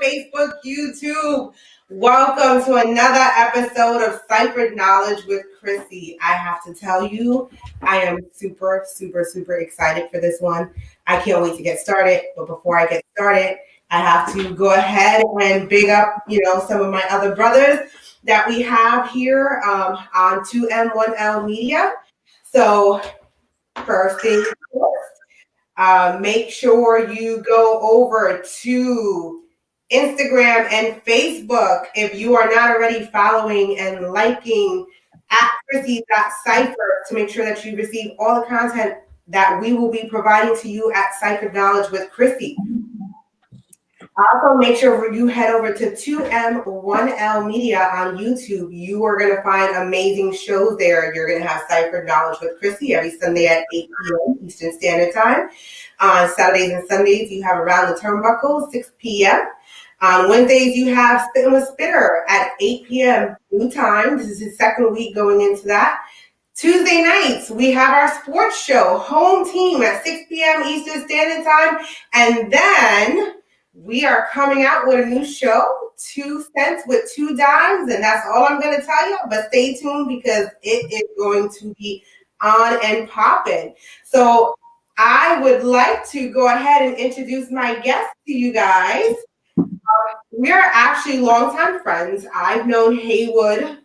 Facebook, YouTube. Welcome to another episode of Ciphered Knowledge with Chrissy. I have to tell you, I am super excited for this one. I can't wait to get started. But before I get started, I have to go ahead and big up, some of my other brothers that we have here on 2M1L Media. So first thing first, make sure you go over to Instagram and Facebook if you are not already following and liking at Chrissy.Cipher to make sure that you receive all the content that we will be providing to you at Ciphered Knowledge with Chrissy. Also, make sure you head over to 2M1L Media on YouTube. You are going to find amazing shows there. You're going to have Ciphered Knowledge with Chrissy every Sunday at 8 p.m. Eastern Standard Time. On Saturdays and Sundays, you have Around the Turnbuckle, 6 p.m. On Wednesdays, you have Spittin' with Spitter at 8 p.m. new time. This is his second week going into that. Tuesday nights, we have our sports show, Home Team, at 6 p.m. Eastern Standard Time. And then we are coming out with a new show, 2 cents with 2 dimes, and that's all I'm going to tell you. But stay tuned because it is going to be on and popping. So I would like to go ahead and introduce my guest to you guys. We are actually longtime friends. I've known Haywood,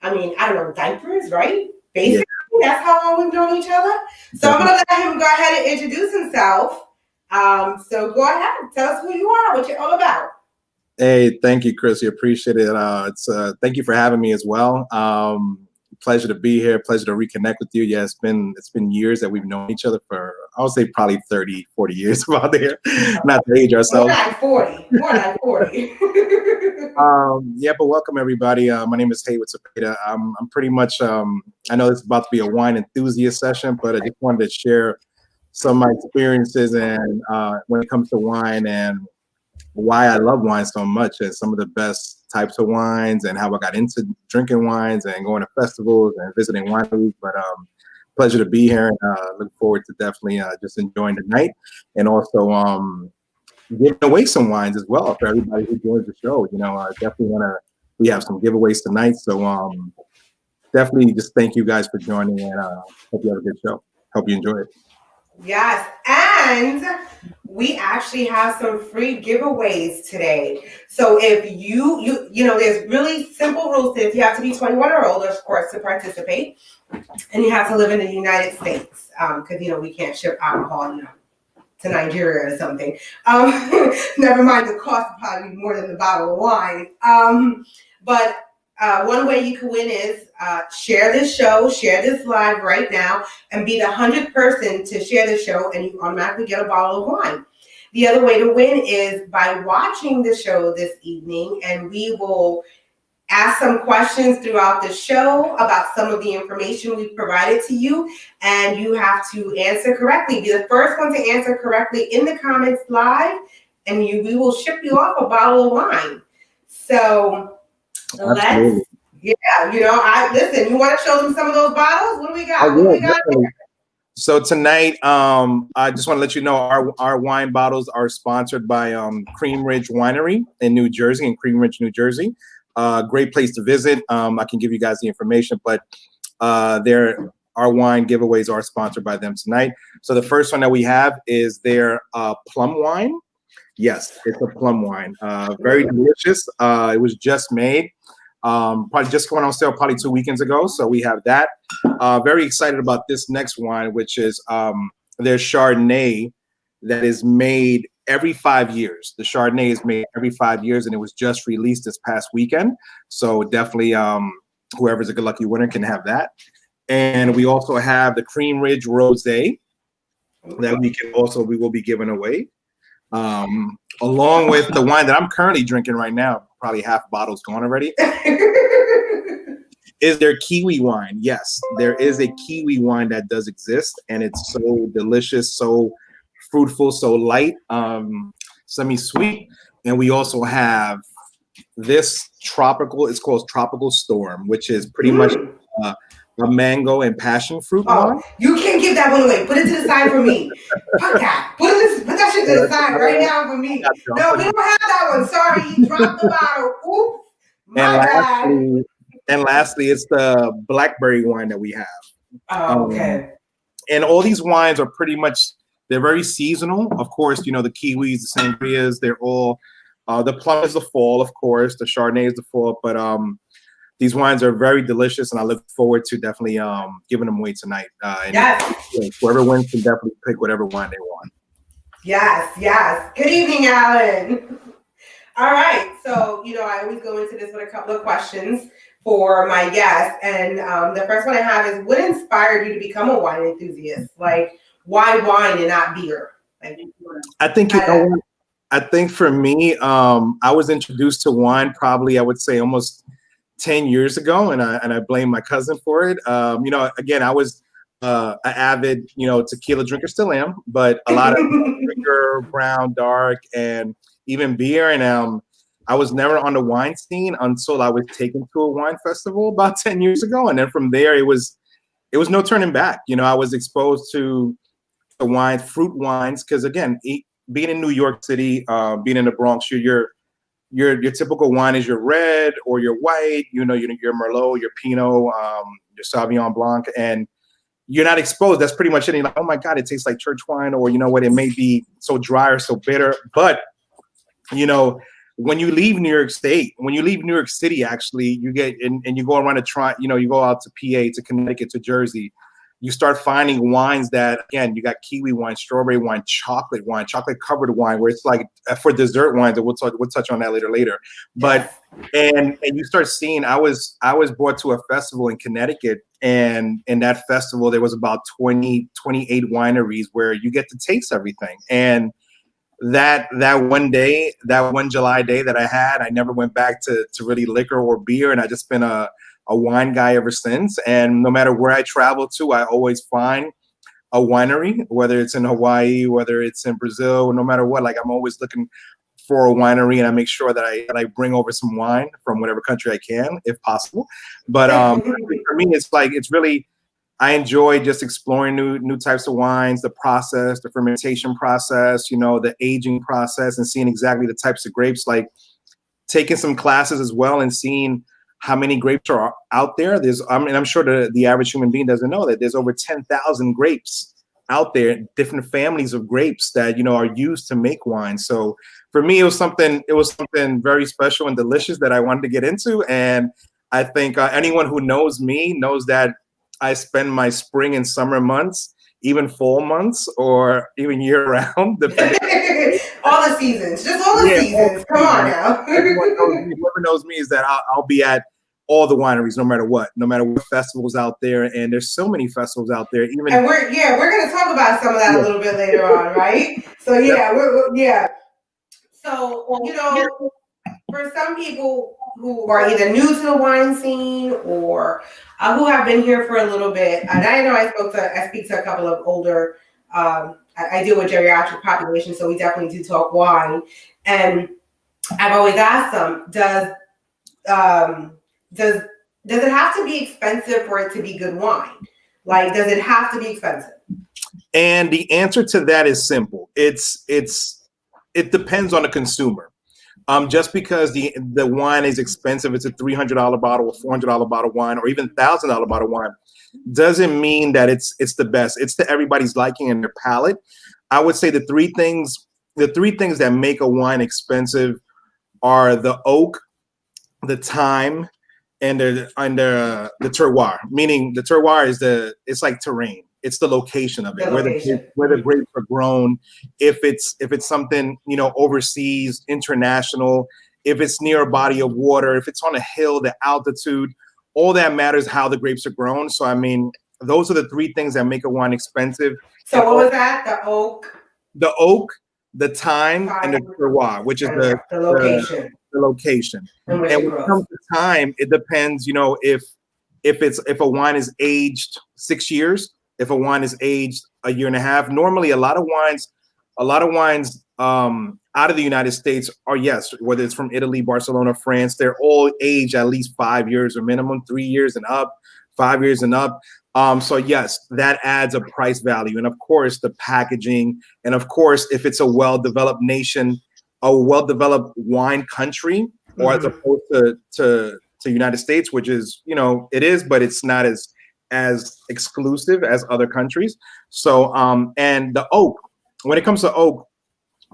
diapers, right? Basically, That's how long we've known each other. So I'm going to let him go ahead and introduce himself. So go ahead, tell us who you are, what you're all about. Hey, thank you, Chrissy. Appreciate it. Thank you for having me as well. Pleasure to be here. Pleasure to reconnect with you. Yeah, it's been years that we've known each other for, I would say probably 30, 40 years about there. Not to age ourselves. More like 40. But welcome everybody. My name is Haywood Cepeda. I'm pretty much, I know this is about to be a wine enthusiast session, but I just wanted to share some of my experiences and when it comes to wine and why I love wine so much and some of the best types of wines and how I got into drinking wines and going to festivals and visiting wineries. But pleasure to be here and look forward to definitely just enjoying the night and also giving away some wines as well for everybody who joins the show. Definitely we have some giveaways tonight. So definitely just thank you guys for joining and hope you have a good show. Hope you enjoy it. Yes, and we actually have some free giveaways today. So if you there's really simple rules to it. You have to be 21 or older, of course, to participate, and you have to live in the United States because we can't ship alcohol, to Nigeria or something. Never mind, the cost will probably be more than the bottle of wine. But one way you can win is share this show, share this live right now, and be the 100th person to share the show, and you automatically get a bottle of wine. The other way to win is by watching the show this evening, and we will ask some questions throughout the show about some of the information we've provided to you, and you have to answer correctly. Be the first one to answer correctly in the comments live, and we will ship you off a bottle of wine. So Absolutely. Listen, you want to show them some of those bottles? What do we got? What do we got here? So tonight, I just want to let you know our wine bottles are sponsored by Cream Ridge Winery in New Jersey, in Cream Ridge, New Jersey. Great place to visit. I can give you guys the information, but our wine giveaways are sponsored by them tonight. So the first one that we have is their plum wine. Yes, it's a plum wine. Very delicious. It was just made. Probably just going on sale probably 2 weekends ago. So we have that. Very excited about this next wine, which is their Chardonnay that is made every 5 years. The Chardonnay is made every 5 years, and it was just released this past weekend. So definitely whoever's a good lucky winner can have that. And we also have the Cream Ridge Rosé that we will be giving away. Along with the wine that I'm currently drinking right now, probably half bottle's gone already, is their Kiwi Wine. Yes, there is a Kiwi wine that does exist, and it's so delicious, so fruitful, so light, semi-sweet. And we also have this tropical, it's called Tropical Storm, which is pretty much a mango and passion fruit Oh, wine. you can't give that one away. Put it to the side for me. Fuck that. Put that shit to the side right now for me. No, we don't have that one. Sorry, drop the bottle. Oops, my bad. And lastly, it's the blackberry wine that we have. Oh, okay. And all these wines are pretty much, they're very seasonal. Of course, you know, the kiwis, the sangrias, they're all, the plum is the fall, of course, the Chardonnay is the fall, but these wines are very delicious, and I look forward to definitely giving them away tonight. Yes. Whoever wins can definitely pick whatever wine they want. Yes, yes. Good evening, Alan. All right. So, you know, I always go into this with a couple of questions for my guests. And the first one I have is, what inspired you to become a wine enthusiast? Like, why wine and not beer? Like, I think, I think for me, I was introduced to wine probably, I would say, almost 10 years ago, and I blame my cousin for it. You know, again, I was an avid, you know, tequila drinker, still am, but a lot of drinker, brown, dark, and even beer. And I was never on the wine scene until I was taken to a wine festival about 10 years ago. And then from there, it was no turning back. You know, I was exposed to the wine, fruit wines, because again, being in New York City, being in the Bronx, your typical wine is your red or your white, you know, your Merlot, your Pinot, your Sauvignon Blanc, and you're not exposed. That's pretty much it. You're like, oh my God, it tastes like church wine, or you know what, it may be so dry or so bitter. But you know, when you leave New York City, actually, you get and you go around to try, you know, you go out to PA, to Connecticut, to Jersey, you start finding wines that, again, you got kiwi wine, strawberry wine, chocolate covered wine, where it's like for dessert wines, and we'll touch on that later. But and you start seeing, I was brought to a festival in Connecticut, and in that festival there was about 28 wineries where you get to taste everything. And that one day, that one July day that I had, I never went back to really liquor or beer, and I just been a wine guy ever since. And no matter where I travel to, I always find a winery, whether it's in Hawaii, whether it's in Brazil, no matter what. Like, I'm always looking for a winery, and I make sure that I bring over some wine from whatever country I can, if possible. But for me, it's really, I enjoy just exploring new types of wines, the process, the fermentation process, you know, the aging process, and seeing exactly the types of grapes. Like, taking some classes as well and seeing how many grapes are out there. I'm sure the average human being doesn't know that there's over 10,000 grapes out there, different families of grapes that, you know, are used to make wine. So for me, it was something very special and delicious that I wanted to get into. And I think anyone who knows me knows that I spend my spring and summer months, even fall months, or even year round, depending. All the seasons, just all the seasons. Come on now. Whoever knows me is that I'll be at all the wineries, no matter what festivals out there. And there's so many festivals out there. And we're going to talk about some of that a little bit later on, right? So So, you know, for some people who are either new to the wine scene or who have been here for a little bit, and I know I speak to a couple of older, I deal with geriatric population, so we definitely do talk wine. And I've always asked them, does it have to be expensive for it to be good wine? Like, does it have to be expensive? And the answer to that is simple. It depends on the consumer. Just because the wine is expensive, it's a $300 bottle, a $400 bottle of wine, or even $1,000 bottle of wine, doesn't mean that it's the best. It's to everybody's liking and their palate. I would say the three things that make a wine expensive are the oak, the thyme, and the terroir. Meaning the terroir is it's like terrain. It's the location of it, where the grapes are grown. If it's something, you know, overseas, international, if it's near a body of water, if it's on a hill, the altitude, all that matters how the grapes are grown. So I mean, those are the three things that make a wine expensive. So what was that? The oak, the thyme, and the terroir, which is the location. The location. And when it comes to time, it depends, you know, if a wine is aged 6 years, if a wine is aged a year and a half. Normally, a lot of wines out of the United States are, yes, whether it's from Italy, Barcelona, France, they're all aged at least 5 years or minimum, 3 years and up, 5 years and up. So yes, that adds a price value. And of course, the packaging. And of course, if it's a well-developed nation, a well-developed wine country, or as opposed to United States, which is, it is, but it's not as exclusive as other countries. So, and the oak, when it comes to oak,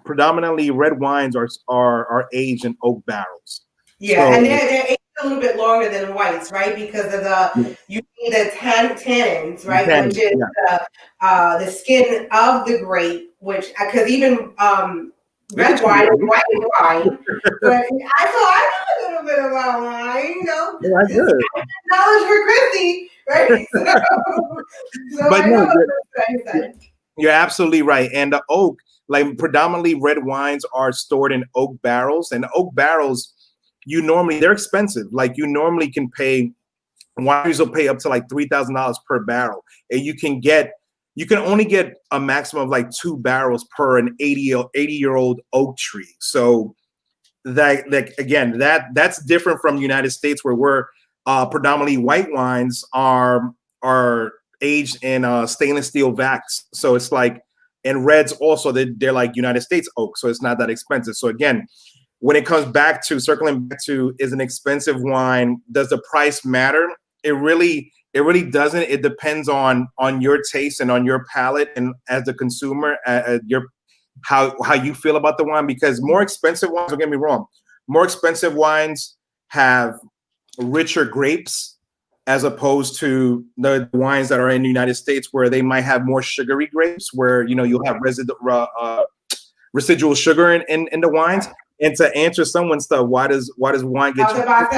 predominantly red wines are aged in oak barrels. Yeah, so, and they're aged a little bit longer than whites, right? Because of you need the tannins, right? Which is the skin of the grape, which, because even red wine and white wine. But I know a little bit about wine, That's good. Knowledge for Chrissy, right? So but no, you're absolutely right. And the oak, like predominantly red wines are stored in oak barrels, and oak barrels, they're expensive. Like you normally can pay, wineries will pay up to like $3,000 per barrel, and you can only get a maximum of like 2 barrels per an 80-year-old oak tree. So that's different from the United States, where we're predominantly white wines are aged in stainless steel vats. So it's like, and reds also, they're like United States oak, so it's not that expensive. So again, when it comes back to circling back to, is an expensive wine, does the price matter? It really doesn't. It depends on your taste and on your palate, and as a consumer, how you feel about the wine. Because more expensive wines, don't get me wrong, more expensive wines have richer grapes, as opposed to the wines that are in the United States, where they might have more sugary grapes, where you'll have residual sugar in the wines. And to answer someone's stuff, why does wine get? I was about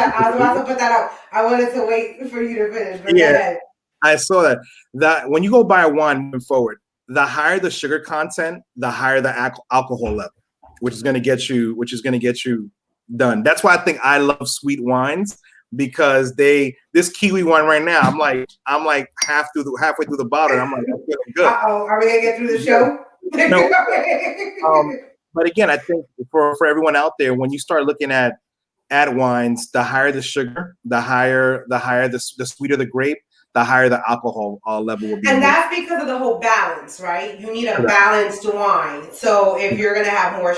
to put that up. I wanted to wait for you to finish. But yeah, go ahead. I saw that. That when you go buy a wine moving forward, the higher the sugar content, the higher the alcohol level, which is going to get you done. That's why I think I love sweet wines, because this Kiwi wine right now, I'm like halfway through the bottle, and I'm like, I'm feeling good. Are we gonna get through the show? No. But again, I think for everyone out there, when you start looking at wines, the higher the sugar, the sweeter the grape, the higher the alcohol level will be. And that's because of the whole balance, right? You need a balanced wine. So if you're gonna have more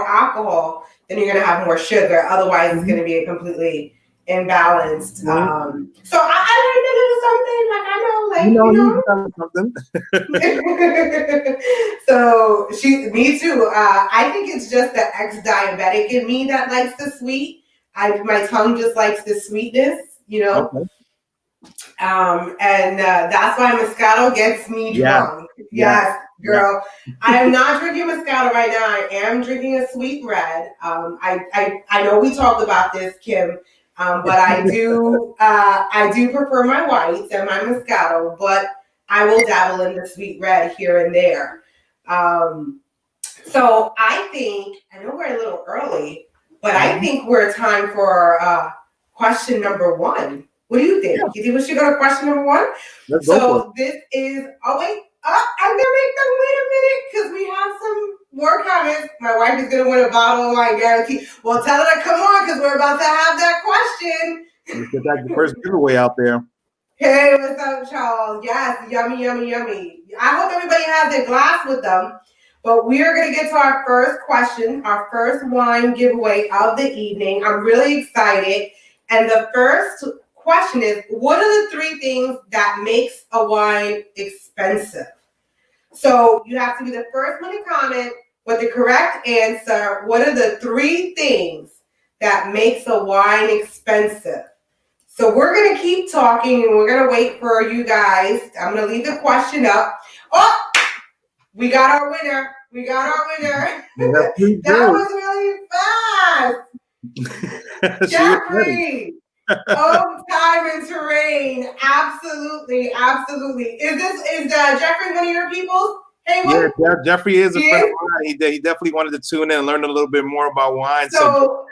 alcohol, then you're gonna have more sugar. Otherwise, it's gonna be a completely imbalanced. So I learned a little something. Something. So me too. I think it's just the ex-diabetic in me that likes the sweet. My tongue just likes the sweetness, Okay. And that's why Moscato gets me drunk. Yes, girl. Yeah. I am not drinking Moscato right now. I am drinking a sweet red. I know we talked about this, Kim, but I do prefer my whites and my Moscato, but I will dabble in the sweet red here and there. So I think, I know we're a little early, but I think we're time for question number 1. What do you think? Yeah. You think we should go to question number 1? Let's go. This is, I'm gonna make them wait a minute, because we have some more comments. My wife is gonna win a bottle of wine guarantee. Well, tell her to come on, because we're about to have that question. Get that first giveaway out there. Hey, what's up, Charles? Yes, yummy, yummy, yummy. I hope everybody has their glass with them. But we are going to get to our first question, our first wine giveaway of the evening. I'm really excited. And the first question is, what are the 3 things that makes a wine expensive? So you have to be the first one to comment with the correct answer. What are the 3 things that makes a wine expensive? So we're going to keep talking, and we're going to wait for you guys. I'm going to leave the question up. Oh, we got our winner. That was really fast. Jeffrey. Time and terrain. Absolutely. Is Jeffrey one of your people? Haywood? Yeah, Jeffrey is a friend of mine. He definitely wanted to tune in and learn a little bit more about wine. So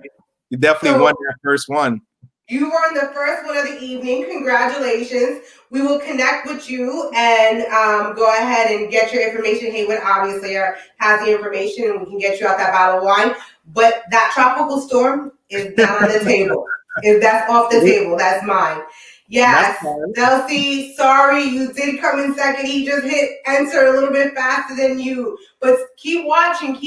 he definitely won that first one. You won the first one of the evening. Congratulations. We will connect with you and go ahead and get your information. Haywood obviously has the information and we can get you out that bottle of wine. But that tropical storm is not on the table. If that's off the table, that's mine. Yes, Delcy, sorry, you did come in second. He just hit enter a little bit faster than you. But keep watching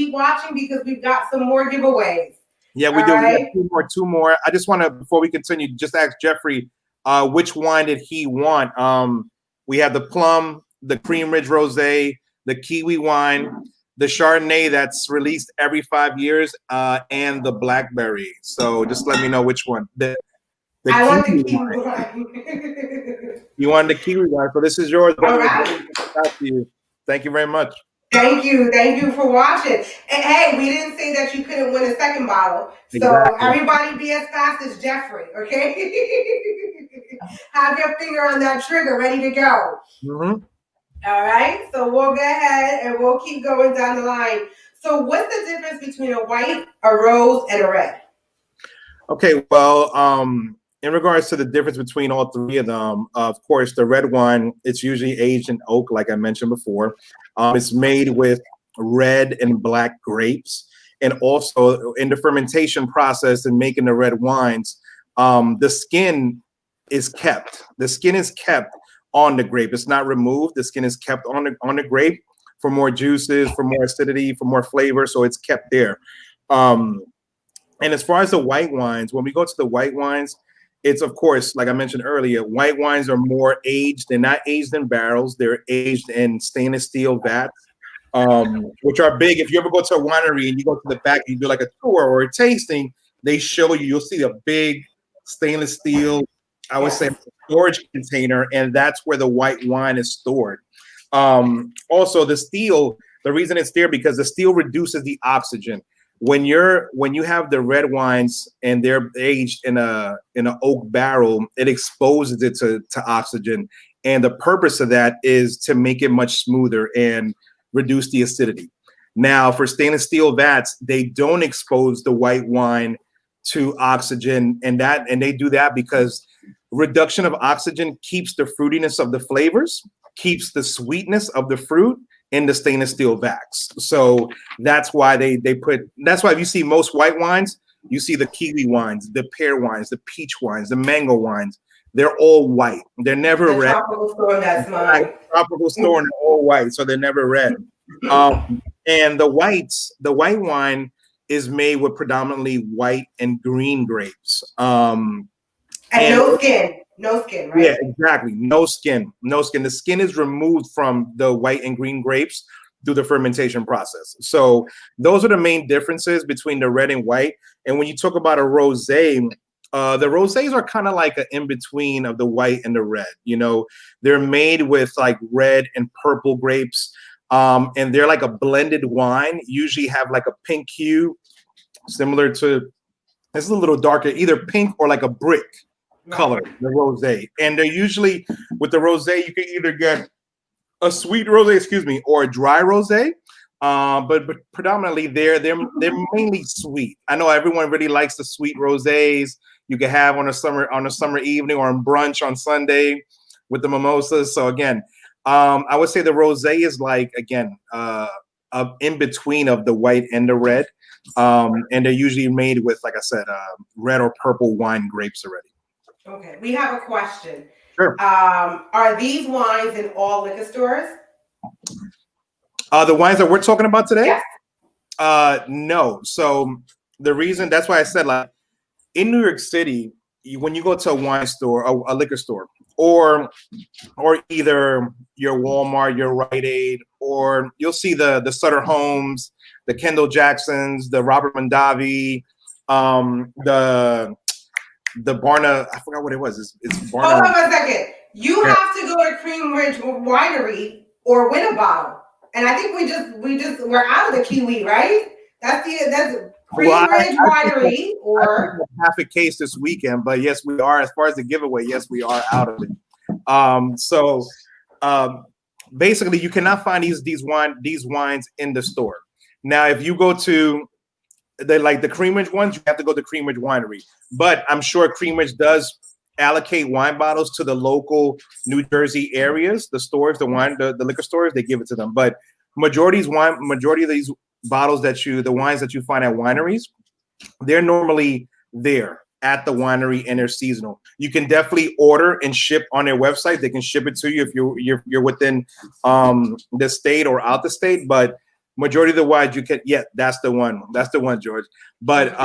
because we've got some more giveaways. Yeah, we do. Right. We got two more. I just want to, before we continue, just ask Jeffrey, which wine did he want? We have the plum, the cream ridge rosé, the kiwi wine, the Chardonnay that's released every 5 years, and the blackberry. So just let me know which one. I want the kiwi wine. You want the kiwi wine, so this is yours. All right. Thank you very much. Thank you for watching. And hey, we didn't say that you couldn't win a second bottle. So everybody be as fast as Jeffrey, okay? Have your finger on that trigger, ready to go. Mm-hmm. All right, so we'll go ahead and we'll keep going down the line. So what's the difference between a white, a rose, and a red? Okay, well, in regards to the difference between all three of them, of course, the red wine, it's usually aged in oak, like I mentioned before. It's made with red and black grapes. And also in the fermentation process and making the red wines, the skin is kept. The skin is kept on the grape. It's not removed. The skin is kept on the grape for more juices, for more acidity, for more flavor. So it's kept there. And as far as the white wines, when we go to the white wines, it's, of course, like I mentioned earlier, white wines are more aged. They're not aged in barrels. They're aged in stainless steel vats, which are big. If you ever go to a winery and you go to the back and you do like a tour or a tasting, they show you, you'll see a big stainless steel, I would say, storage container, and that's where the white wine is stored. Also, the steel, the reason it's there because the steel reduces the oxygen. When you have the red wines and they're aged in an oak barrel, it exposes it to oxygen, and the purpose of that is to make it much smoother and reduce the acidity. Now, for stainless steel vats, they don't expose the white wine to oxygen, and they do that because reduction of oxygen keeps the fruitiness of the flavors, keeps the sweetness of the fruit in the stainless steel vats. So that's why that's why if you see most white wines, you see the kiwi wines, the pear wines, the peach wines, the mango wines, they're all white. They're never red. Tropical store, that's mine. Tropical store, and they're all white, so they're never red. And the white wine is made with predominantly white and green grapes. And no skin, right? Yeah, exactly. No skin. The skin is removed from the white and green grapes through the fermentation process. So those are the main differences between the red and white. And when you talk about a rosé, the rosés are kind of like an in-between of the white and the red. You know, they're made with like red and purple grapes. And they're like a blended wine, usually have like a pink hue, similar to, it's a little darker, either pink or like a brick color, the rosé. And they're usually, with the rosé, you can either get a sweet rosé, or a dry rosé. But predominantly they're mainly sweet. I know everyone really likes the sweet rosés you can have on a summer evening or on brunch on Sunday with the mimosas. So again, I would say the rosé is like, again, in between of the white and the red. And they're usually made with, like I said, red or purple wine grapes already. Okay, we have a question. Sure. Are these wines in all liquor stores? The wines that we're talking about today? Yes. No. So the reason, that's why I said, like, in New York City, when you go to a wine store, a liquor store, or either your Walmart, your Rite Aid, or you'll see the Sutter Homes, the Kendall Jacksons, the Robert Mondavi, the Barna, I forgot what it was. It's Barna. Hold on a second. You have to go to Cream Ridge Winery or win a bottle. And I think we're out of the Kiwi, right? That's Cream Ridge Winery or half a case this weekend, but yes, we are. As far as the giveaway, yes, we are out of it. So basically, you cannot find these wines in the store. Now, if you go to they like the Cream Ridge ones, you have to go to Cream Ridge Winery. But I'm sure Cream Ridge does allocate wine bottles to the local New Jersey areas, the stores, the liquor stores, they give it to them. But majority of these bottles the wines that you find at wineries, they're normally there at the winery and they're seasonal. You can definitely order and ship on their website. They can ship it to you if you're within the state or out the state. But majority of the wines you can, that's the one, George. But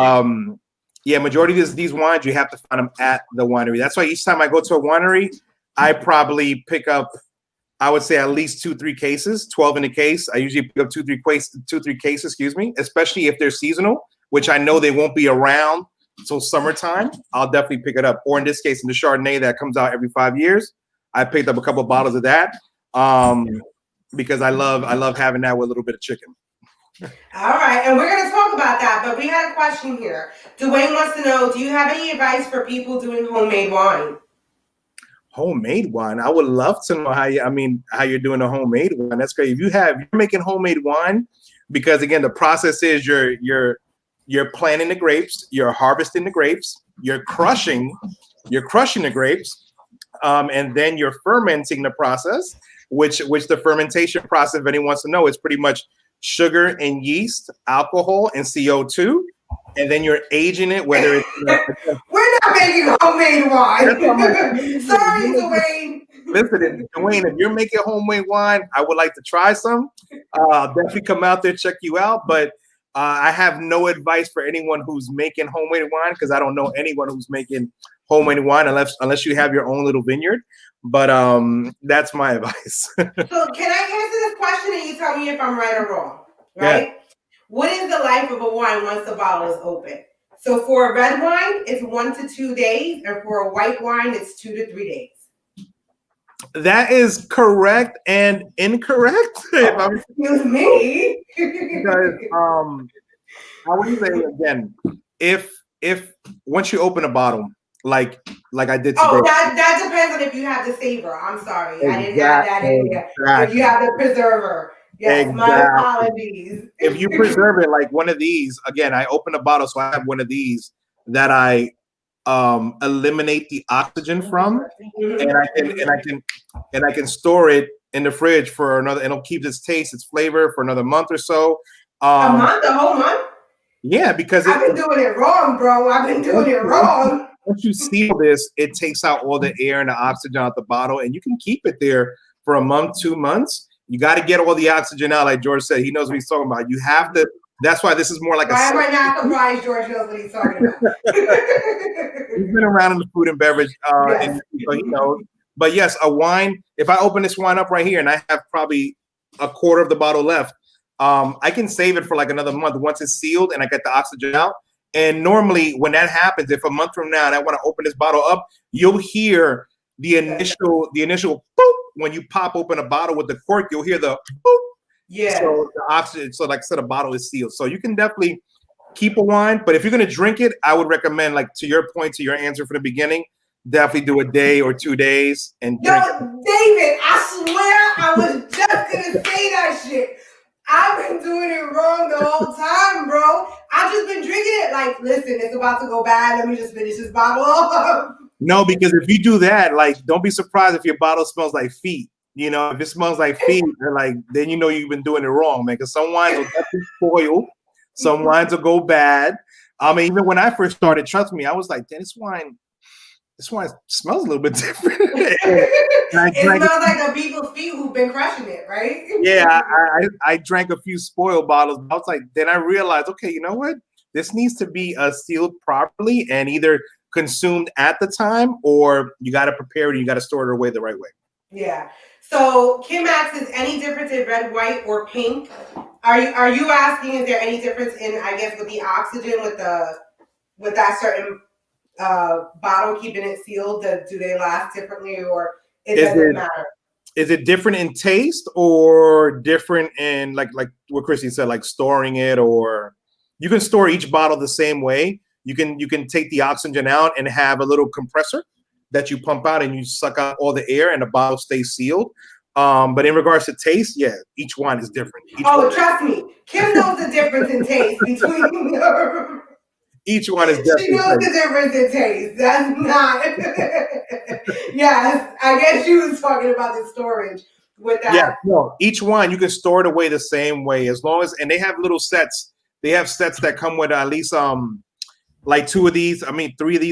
majority of these wines you have to find them at the winery. That's why each time I go to a winery, I probably pick up, I would say, at least 2-3 cases, 12 in a case. I usually pick up 2-3 cases, excuse me, especially if they're seasonal, which I know they won't be around till summertime. I'll definitely pick it up. Or in this case, in the Chardonnay that comes out every 5 years, I picked up a couple of bottles of that because I love having that with a little bit of chicken. All right, and we're going to talk about that, but we had a question here. Dwayne wants to know, do you have any advice for people doing homemade wine? Homemade wine? I would love to know how you're doing a homemade wine. That's great. If you're making homemade wine, because again, the process is you're planting the grapes, you're harvesting the grapes, you're crushing the grapes, and then you're fermenting the process, which the fermentation process, if anyone wants to know, is pretty much sugar and yeast, alcohol, and CO2. And then you're aging it, whether it's... We're not making homemade wine. Sorry, Dwayne. Listen, Dwayne, if you're making homemade wine, I would like to try some. I'll definitely come out there, check you out. But I have no advice for anyone who's making homemade wine because I don't know anyone who's making homemade wine unless you have your own little vineyard. But that's my advice. So can I answer this question and you tell me if I'm right or wrong? Right? Yeah. What is the life of a wine once the bottle is open? So for a red wine, it's 1 to 2 days, and for a white wine, it's 2 to 3 days. That is correct and incorrect. Excuse me. Because I would say again, if once you open a bottle, like I did today. Oh, that depends on if you have the savor. I'm sorry, exactly. I didn't have that in here. Exactly. If you have the preserver. Yes, exactly. My apologies. If you preserve it like one of these, again, I open a bottle, so I have one of these that I eliminate the oxygen from, and I can store it in the fridge for another, and it'll keep its taste, its flavor for another month or so. A month, a whole month? Yeah, because I've been doing it wrong, bro. I've been doing it wrong. Once you seal this, it takes out all the air and the oxygen out the bottle, and you can keep it there for a month, 2 months. You got to get all the oxygen out, like George said. He knows what he's talking about. You have to. That's why this is more like why am I not surprised George knows what he's talking about? He's been around in the food and beverage, yes. And so he knows. But yes, a wine. If I open this wine up right here, and I have probably a quarter of the bottle left, I can save it for like another month once it's sealed and I get the oxygen out. And normally, when that happens, if a month from now and I want to open this bottle up, you'll hear the initial boop. When you pop open a bottle with the cork, you'll hear the boop. Yeah. So the oxygen, so like I said, a bottle is sealed. So you can definitely keep a wine, but if you're gonna drink it, I would recommend, like to your point, to your answer from the beginning, definitely do a day or 2 days and drink. Yo, David, I swear I was just gonna say that shit. I've been doing it wrong the whole time, bro. I've just been drinking it like, listen, it's about to go bad. Let me just finish this bottle off. No, because if you do that, like, don't be surprised if your bottle smells like feet. You know, if it smells like feet, then you know you've been doing it wrong, man. Because some wines will definitely spoil, some wines will go bad. I mean, even when I first started, trust me, I was like, this wine smells a little bit different. It smells like the people's feet who've been crushing it, right? Yeah, I drank a few spoiled bottles. I was like, then I realized, okay, you know what? This needs to be sealed properly and either consumed at the time, or you got to prepare it and you got to store it away the right way. Yeah. So Kim asks, is any difference in red, white, or pink? Are you asking, is there any difference in, I guess, with the oxygen with that certain bottle keeping it sealed? Do they last differently, or it doesn't matter? Is it different in taste or different in like what Chrissy said, like storing it? Or you can store each bottle the same way. You can take the oxygen out and have a little compressor that you pump out and you suck out all the air and the bottle stays sealed. But in regards to taste, yeah, each wine is different. Trust me, Kim knows the difference in taste between each one is She knows the difference in taste. That's not. Yes, I guess she was talking about the storage with that. Yeah, no, each one you can store it away the same way as long as, and they have little sets. They have sets that come with at least like 3 of these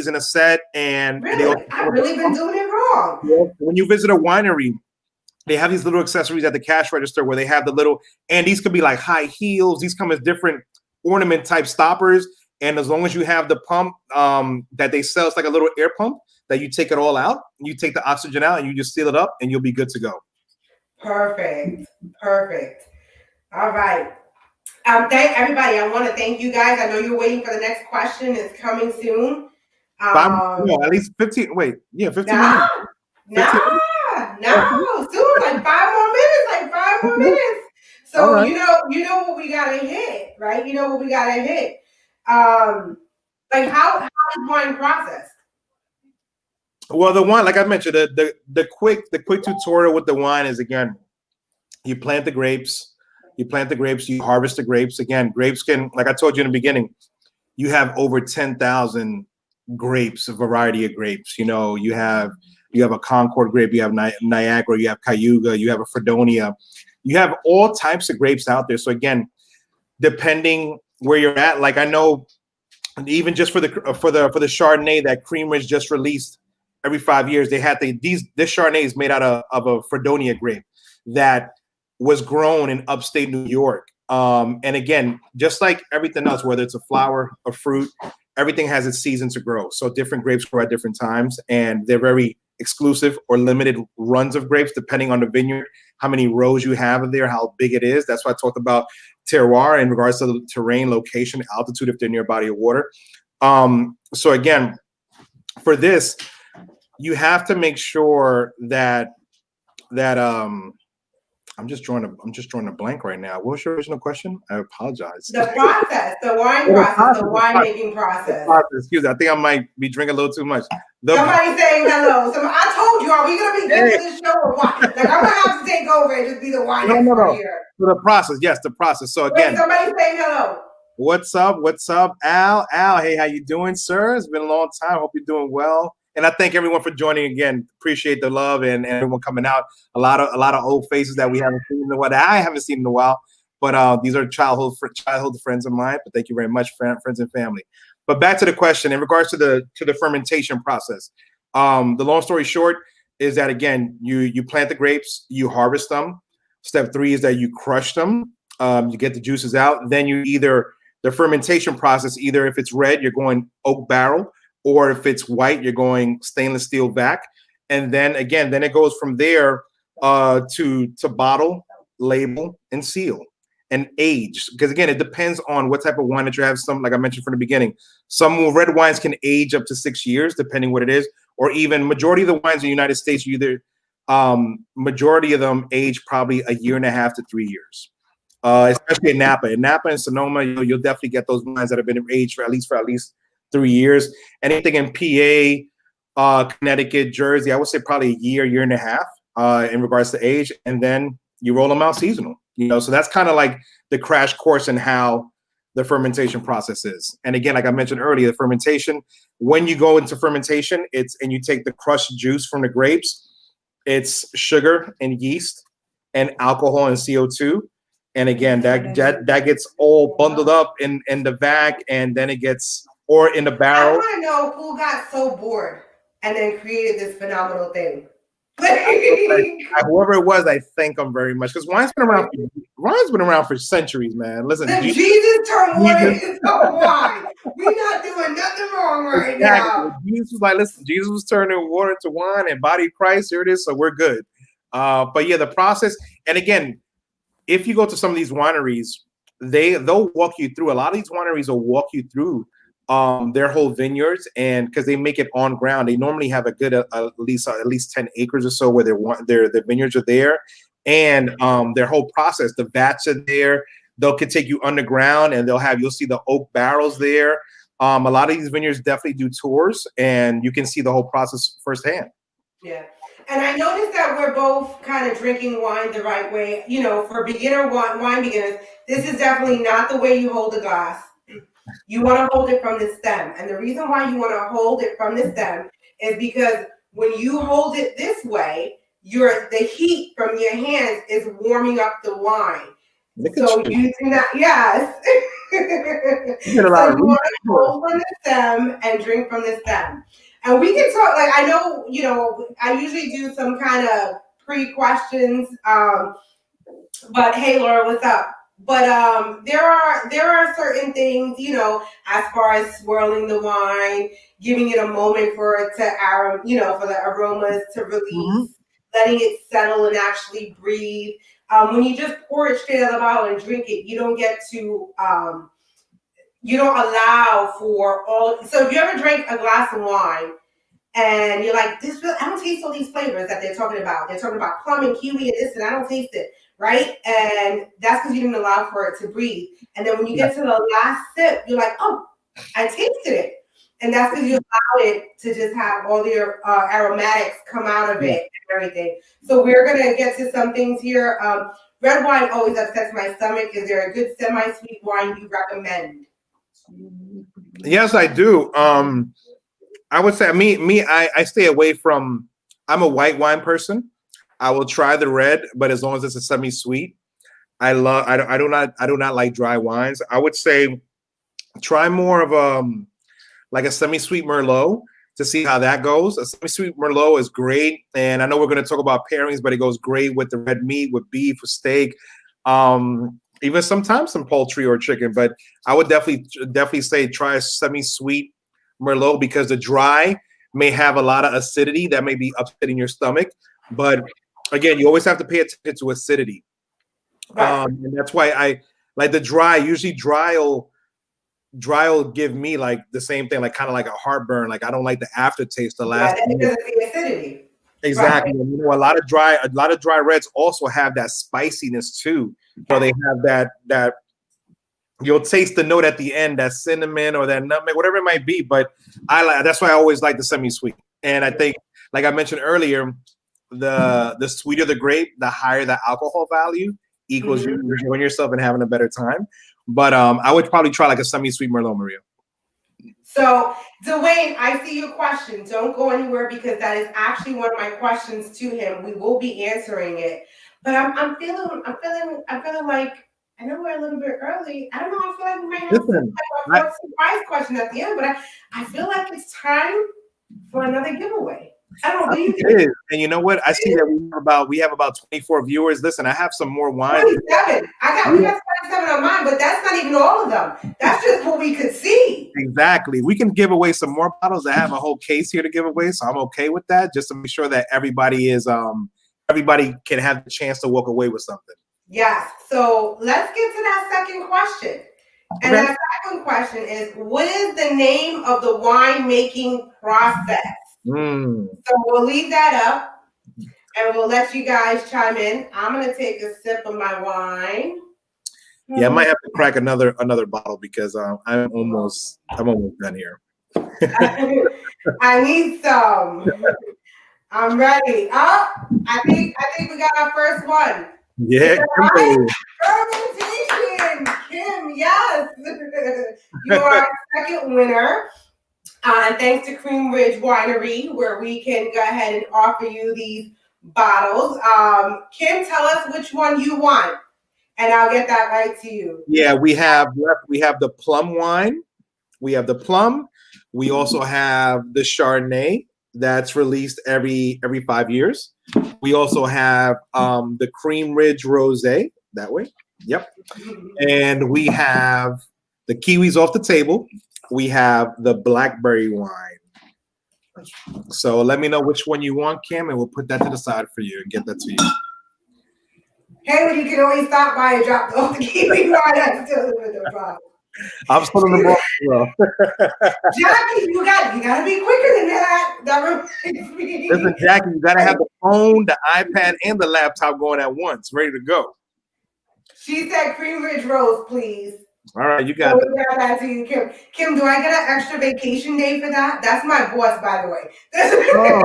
in a set. And really, I've really been doing it wrong. When you visit a winery, they have these little accessories at the cash register where they have the little, and these could be like high heels. These come as different ornament type stoppers. And as long as you have the pump that they sell, it's like a little air pump that you take it all out. You take the oxygen out and you just seal it up and you'll be good to go. Perfect. All right. Thank everybody. I want to thank you guys. I know you're waiting for the next question. It's coming soon. At least 15. Wait, yeah, 15 minutes. No, soon, like 5 more minutes. So right. you know what we gotta hit, right? You know what we gotta hit. Like how is wine processed? Well, the wine, like I mentioned, the quick tutorial with the wine is, again, you plant the grapes, you harvest the grapes. Again, grapes can, like I told you in the beginning, you have over 10,000 grapes, a variety of grapes. You know, you have a Concord grape, you have Niagara, you have Cayuga, you have a Fredonia, you have all types of grapes out there. So again, depending where you're at, like I know, even just for the Chardonnay that Cream Ridge just released, every 5 years they had this Chardonnay is made out of a Fredonia grape that was grown in upstate New York. And again, just like everything else, whether it's a flower, a fruit, everything has its season to grow. So different grapes grow at different times, and they're very exclusive or limited runs of grapes, depending on the vineyard, how many rows you have there, how big it is. That's why I talked about terroir in regards to the terrain, location, altitude, if they're near a body of water. So again, for this, you have to make sure that I'm just drawing a blank right now. What was your original question? I apologize. The process, the wine process, the winemaking process. Excuse me. I think I might be drinking a little too much. Somebody saying hello. I told you, are we gonna be good for this show or what? Like, I'm gonna have to take over and just be the wine expert here. So the process, yes, the process. So again, somebody saying hello. What's up, Al? Hey, how you doing, sir? It's been a long time. Hope you're doing well. And I thank everyone for joining again. Appreciate the love and everyone coming out. A lot of old faces that we haven't seen in a while. That I haven't seen in a while. But these are childhood friends of mine. But thank you very much, friends and family. But back to the question in regards to the fermentation process. The long story short is that, again, you plant the grapes, you harvest them. Step 3 is that you crush them. You get the juices out. Then the fermentation process, either if it's red, you're going oak barrel, or if it's white, you're going stainless steel vac. And then again, it goes from there to bottle, label, and seal, and age. Because again, it depends on what type of wine that you have. Some, like I mentioned from the beginning, some red wines can age up to 6 years, depending what it is, or even majority of the wines in the United States, majority of them age probably 1.5 to 3 years. Especially in Napa. In Napa and Sonoma, you'll definitely get those wines that have been aged for at least 3 years. Anything in PA, Connecticut, Jersey, I would say probably a year and a half in regards to age, and then you roll them out seasonal. So that's kind of like the crash course in how the fermentation process is. And again, like I mentioned earlier, the fermentation, when you go into fermentation, and you take the crushed juice from the grapes, it's sugar and yeast and alcohol and CO2. And again, that gets all bundled up in the vac, and then it gets, or in the barrel. I want to know who got so bored and then created this phenomenal thing. Whoever it was, I thank them very much, because wine's been around for centuries, man. Listen, Jesus turned water into wine. We're not doing nothing wrong right now. Jesus was like, listen, Jesus was turning water into wine, and body of Christ, here it is, so we're good. But yeah, the process, and again, if you go to some of these wineries, they'll walk you through. A lot of these wineries will walk you through their whole vineyards, and because they make it on ground, they normally have a good at least 10 acres or so where their vineyards are there, and their whole process, the vats are there. Could take you underground, and you'll see the oak barrels there. A lot of these vineyards definitely do tours, and you can see the whole process firsthand. Yeah. And I noticed that we're both kind of drinking wine the right way. You know, for beginner wine beginners, this is definitely not the way you hold a glass. You want to hold it from the stem. And the reason why you want to hold it from the stem is because when you hold it this way, the heat from your hands is warming up the wine. So using that, yes. You did a So lot you of want to research. hold from the stem and drink from the stem. And we can talk, like, I know, you know, I usually do some kind of pre-questions. But hey, Laura, what's up? But there are certain things, you know, as far as swirling the wine, giving it a moment for it to for the aromas to release, letting it settle and actually breathe. When you just pour it straight out of the bottle and drink it, you don't get to you don't allow for all. So if you ever drink a glass of wine and you're like, I don't taste all these flavors that they're talking about. They're talking about plum and kiwi and this, and I don't taste it, right? And that's because you didn't allow for it to breathe. And then when you get to the last sip, you're like, oh, I tasted it. And that's because you allowed it to just have all the aromatics come out of it and everything. So we're going to get to some things here. Red wine always upsets my stomach. Is there a good semi-sweet wine you recommend? Yes, I do. I would say I stay away from. I'm a white wine person. I will try the red, but as long as it's a semi-sweet, I do not like dry wines. I would say try more of like a semi-sweet Merlot to see how that goes. A semi-sweet Merlot is great, and I know we're going to talk about pairings, but it goes great with the red meat, with beef, with steak, even sometimes some poultry or chicken. But I would definitely say try a semi-sweet Merlot because the dry may have a lot of acidity that may be upsetting your stomach. But again, you always have to pay attention to acidity. And that's why I like the dry. Usually dry will give me like the same thing, like kind of like a heartburn. Like I don't like the aftertaste. The last because of the acidity. exactly. Right. And, you know, a lot of dry reds also have that spiciness too. So they have that you'll taste the note at the end, that cinnamon or that nutmeg, whatever it might be. But that's why I always like the semi-sweet. And I think, like I mentioned earlier, the sweeter the grape, the higher the alcohol value equals you enjoying yourself and having a better time. But I would probably try like a semi-sweet Merlot, Maria. So, Dwayne, I see your question. Don't go anywhere because that is actually one of my questions to him. We will be answering it. But I'm feeling like I know we're a little bit early. I don't know. I feel like we might have a surprise question at the end, but I feel like it's time for another giveaway. I don't know. What do you think? And you know what? I see that we have about 24 viewers. Listen, I have some more wine. 27. We got 27 on mine, but that's not even all of them. That's just what we could see. Exactly. We can give away some more bottles. I have a whole case here to give away, so I'm okay with that. Just to make sure that everybody can have the chance to walk away with something. Yes. So let's get to that second question. And that second question is, what is the name of the wine making process? So we'll leave that up and we'll let you guys chime in. I'm going to take a sip of my wine. Yeah, I might have to crack another bottle because I'm almost done here. I need some. I'm ready. Oh, I think we got our first one. Yeah, fermentation. Kim, yes. You are our second winner. And thanks to Cream Ridge Winery, where we can go ahead and offer you these bottles. Kim, tell us which one you want, and I'll get that right to you. Yeah, we have the plum wine. We have the plum. We also have the Chardonnay that's released every 5 years. We also have the Cream Ridge Rosé that way. Yep. And we have the kiwis off the table. We have the blackberry wine. So let me know which one you want, Kim, and we'll put that to the side for you and get that to you. Haywood, you can always stop by and drop off the kiwi wine. I'm still with the bottle. I'm still in the ball as well. Jackie, you gotta be quicker than that. That reminds me. Listen, Jackie, you gotta have the phone, the iPad, and the laptop going at once, ready to go. She said Cream Ridge Rose, please. All right, you got So we got that to you, Kim. Kim, do I get an extra vacation day for that? That's my boss, by the way. Oh.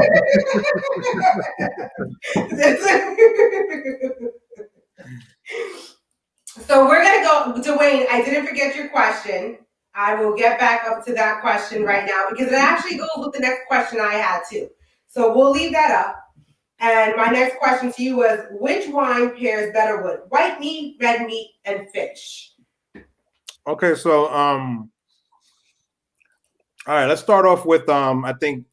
So we're gonna go, Dwayne. I didn't forget your question. I will get back up to that question right now because it actually goes with the next question I had too. So we'll leave that up. And my next question to you was, which wine pairs better with white meat, red meat, and fish? Okay, so all right, let's start off with I think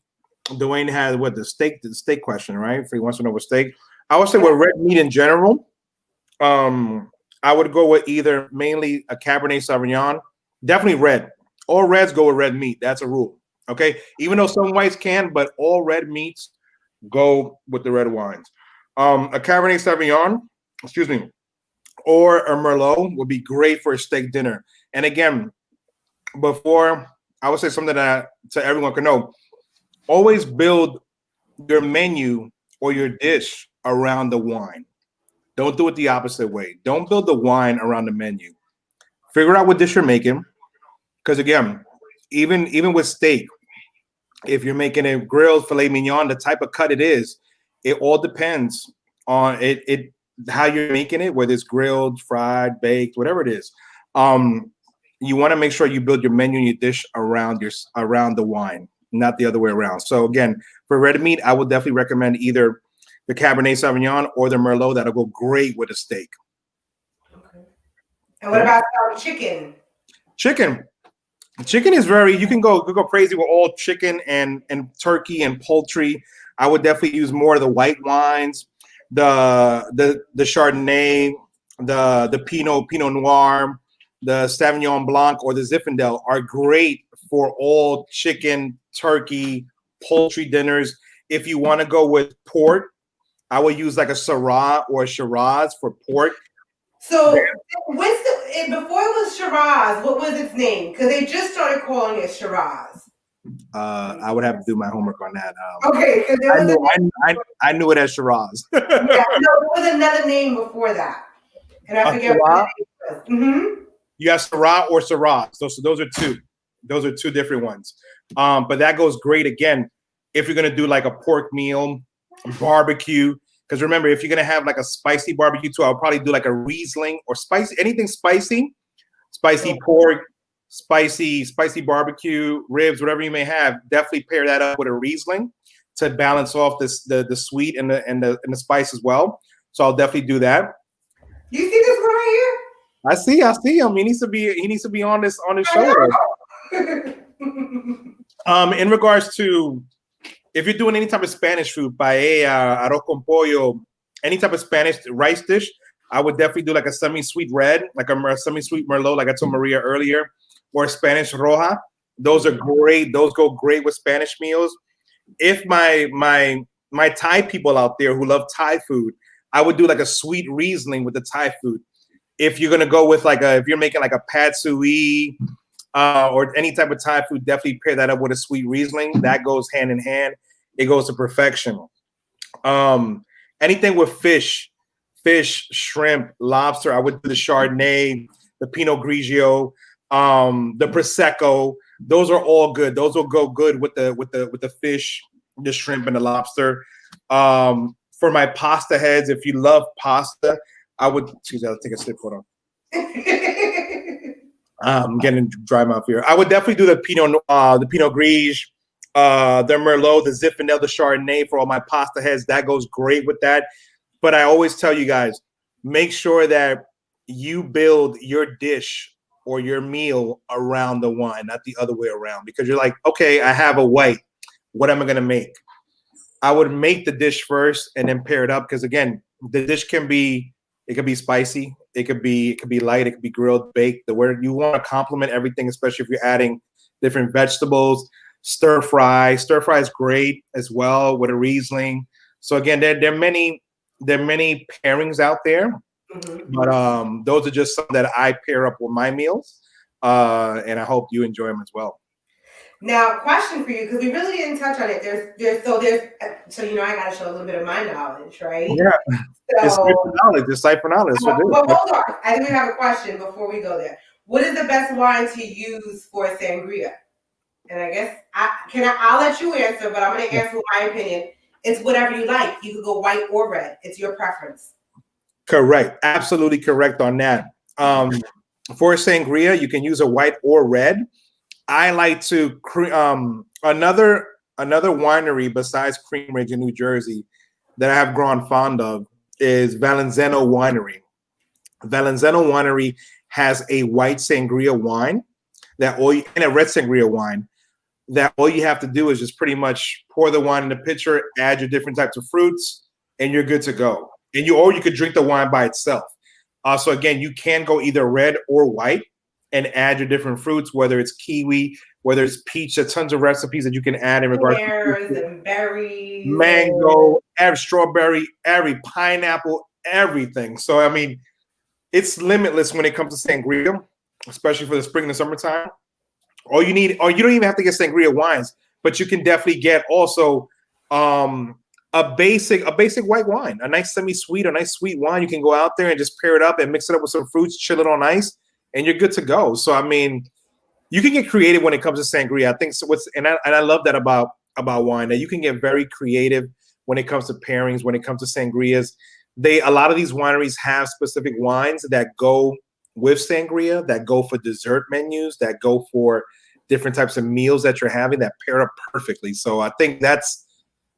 Dwayne had what the steak question, right? If he wants to know what steak. I would say with red meat in general, I would go with either mainly a Cabernet Sauvignon, definitely red. All reds go with red meat. That's a rule. Okay, even though some whites can, but all red meats go with the red wines. A Cabernet Sauvignon, excuse me, or a Merlot would be great for a steak dinner. And again, before I would say something that so everyone can know, always build your menu or your dish around the wine. Don't do it the opposite way. Don't build the wine around the menu. Figure out what dish you're making. Because again, even with steak, if you're making a grilled filet mignon, the type of cut it all depends on it how you're making it, whether it's grilled, fried, baked, whatever it is. You want to make sure you build your menu and your dish around the wine, not the other way around. So again, for red meat, I would definitely recommend either the Cabernet Sauvignon or the Merlot. That'll go great with a steak. Okay. And what about chicken? Chicken is very, you can go crazy with all chicken and turkey and poultry. I would definitely use more of the white wines, the Chardonnay, the Pinot Noir, the Sauvignon Blanc, or the Zinfandel are great for all chicken, turkey, poultry dinners. If you want to go with pork, I would use like a Syrah or a Shiraz for pork. So before it was Shiraz, what was its name? Because they just started calling it Shiraz. I would have to do my homework on that. Okay, because I knew it as Shiraz. Yeah, no, there was another name before that, and I forget what the name was. Mm-hmm. You have Syrah or Shiraz. Those are two. Those are two different ones. But that goes great again if you're gonna do like a pork meal, barbecue. Because remember, if you're gonna have like a spicy barbecue too, I'll probably do like a Riesling or anything spicy pork, spicy barbecue, ribs, whatever you may have. Definitely pair that up with a Riesling to balance off the sweet and the spice as well. So I'll definitely do that. You see this one right here? I see him. He needs to be on this show. In regards to if you're doing any type of Spanish food, paella, arroz con pollo, any type of Spanish rice dish, I would definitely do like a semi-sweet red, like a semi-sweet Merlot, like I told Maria earlier, or Spanish Roja. Those are great. Those go great with Spanish meals. If my Thai people out there who love Thai food, I would do like a sweet Riesling with the Thai food. If you're gonna go with if you're making like a pad sui or any type of Thai food, definitely pair that up with a sweet Riesling. That goes hand in hand. It goes to perfection. Anything with fish, shrimp, lobster, I would do the Chardonnay, the Pinot Grigio, the Prosecco. Those are all good. Those will go good with the fish, the shrimp, and the lobster. For my pasta heads, if you love pasta, I would. Excuse me, I'll take a sip. Hold on. I'm getting dry mouth here. I would definitely do the Pinot Grigio, the Merlot, the Zinfandel, the Chardonnay for all my pasta heads. That goes great with that. But I always tell you guys, make sure that you build your dish or your meal around the wine, not the other way around. Because you're like, okay, I have a white. What am I going to make? I would make the dish first and then pair it up. Because again, the dish can be spicy. It could be light. It could be grilled, baked. The word you want to complement everything, especially if you're adding different vegetables. Stir fry is great as well with a Riesling. So again, there are many pairings out there, but those are just some that I pair up with my meals, and I hope you enjoy them as well. Now, question for you, because we really didn't touch on it. There's I got to show a little bit of my knowledge, right? Yeah, it's Cipher knowledge. It's Cipher knowledge. But hold on, I think we have a question before we go there. What is the best wine to use for sangria? And I guess I'll let you answer, but I'm going to answer with my opinion. It's whatever you like. You can go white or red. It's your preference. Correct. Absolutely correct on that. For sangria, you can use a white or red. I like to another winery besides Cream Ridge in New Jersey that I have grown fond of is Valenzano Winery. Valenzano Winery has a white sangria wine and a red sangria wine that all you have to do is just pretty much pour the wine in the pitcher, add your different types of fruits, and you're good to go. And you could drink the wine by itself. So again, you can go either red or white and add your different fruits, whether it's kiwi, whether it's peach. There's tons of recipes that you can add in regards to and berries, mango, every strawberry, every pineapple, everything. So I mean, it's limitless when it comes to sangria, especially for the spring and the summertime. Or you don't even have to get sangria wines, but you can definitely get also a basic white wine, a nice semi-sweet, a nice sweet wine. You can go out there and just pair it up and mix it up with some fruits, chill it on ice, and you're good to go. So I mean, you can get creative when it comes to sangria. I think so. I love that about wine, that you can get very creative when it comes to pairings, when it comes to sangrias. A lot of these wineries have specific wines that go with sangria, that go for dessert menus, that go for different types of meals that you're having that pair up perfectly. So I think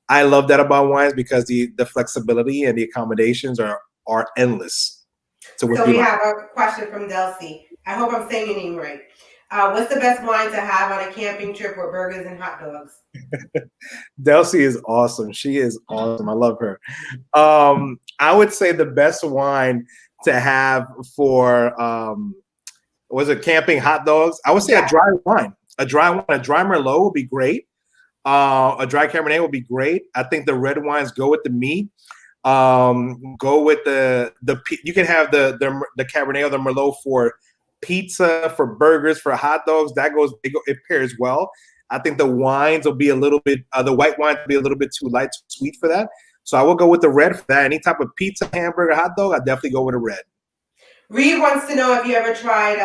I love that about wines because the flexibility and the accommodations are endless. So we have a question from Delcy. I hope I'm saying your name right. What's the best wine to have on a camping trip with burgers and hot dogs? Delcy is awesome. She is awesome. I love her. I would say the best wine to have for camping hot dogs? I would say a dry wine. A dry Merlot would be great. A dry Cabernet would be great. I think the red wines go with the meat. Go with you can have the Cabernet or the Merlot for pizza, for burgers, for hot dogs. It pairs well. I think the wines will be a little bit, the white wine will be a little bit too light, too sweet for that. So I will go with the red for that. Any type of pizza, hamburger, hot dog, I definitely go with a red. Reed wants to know if you ever tried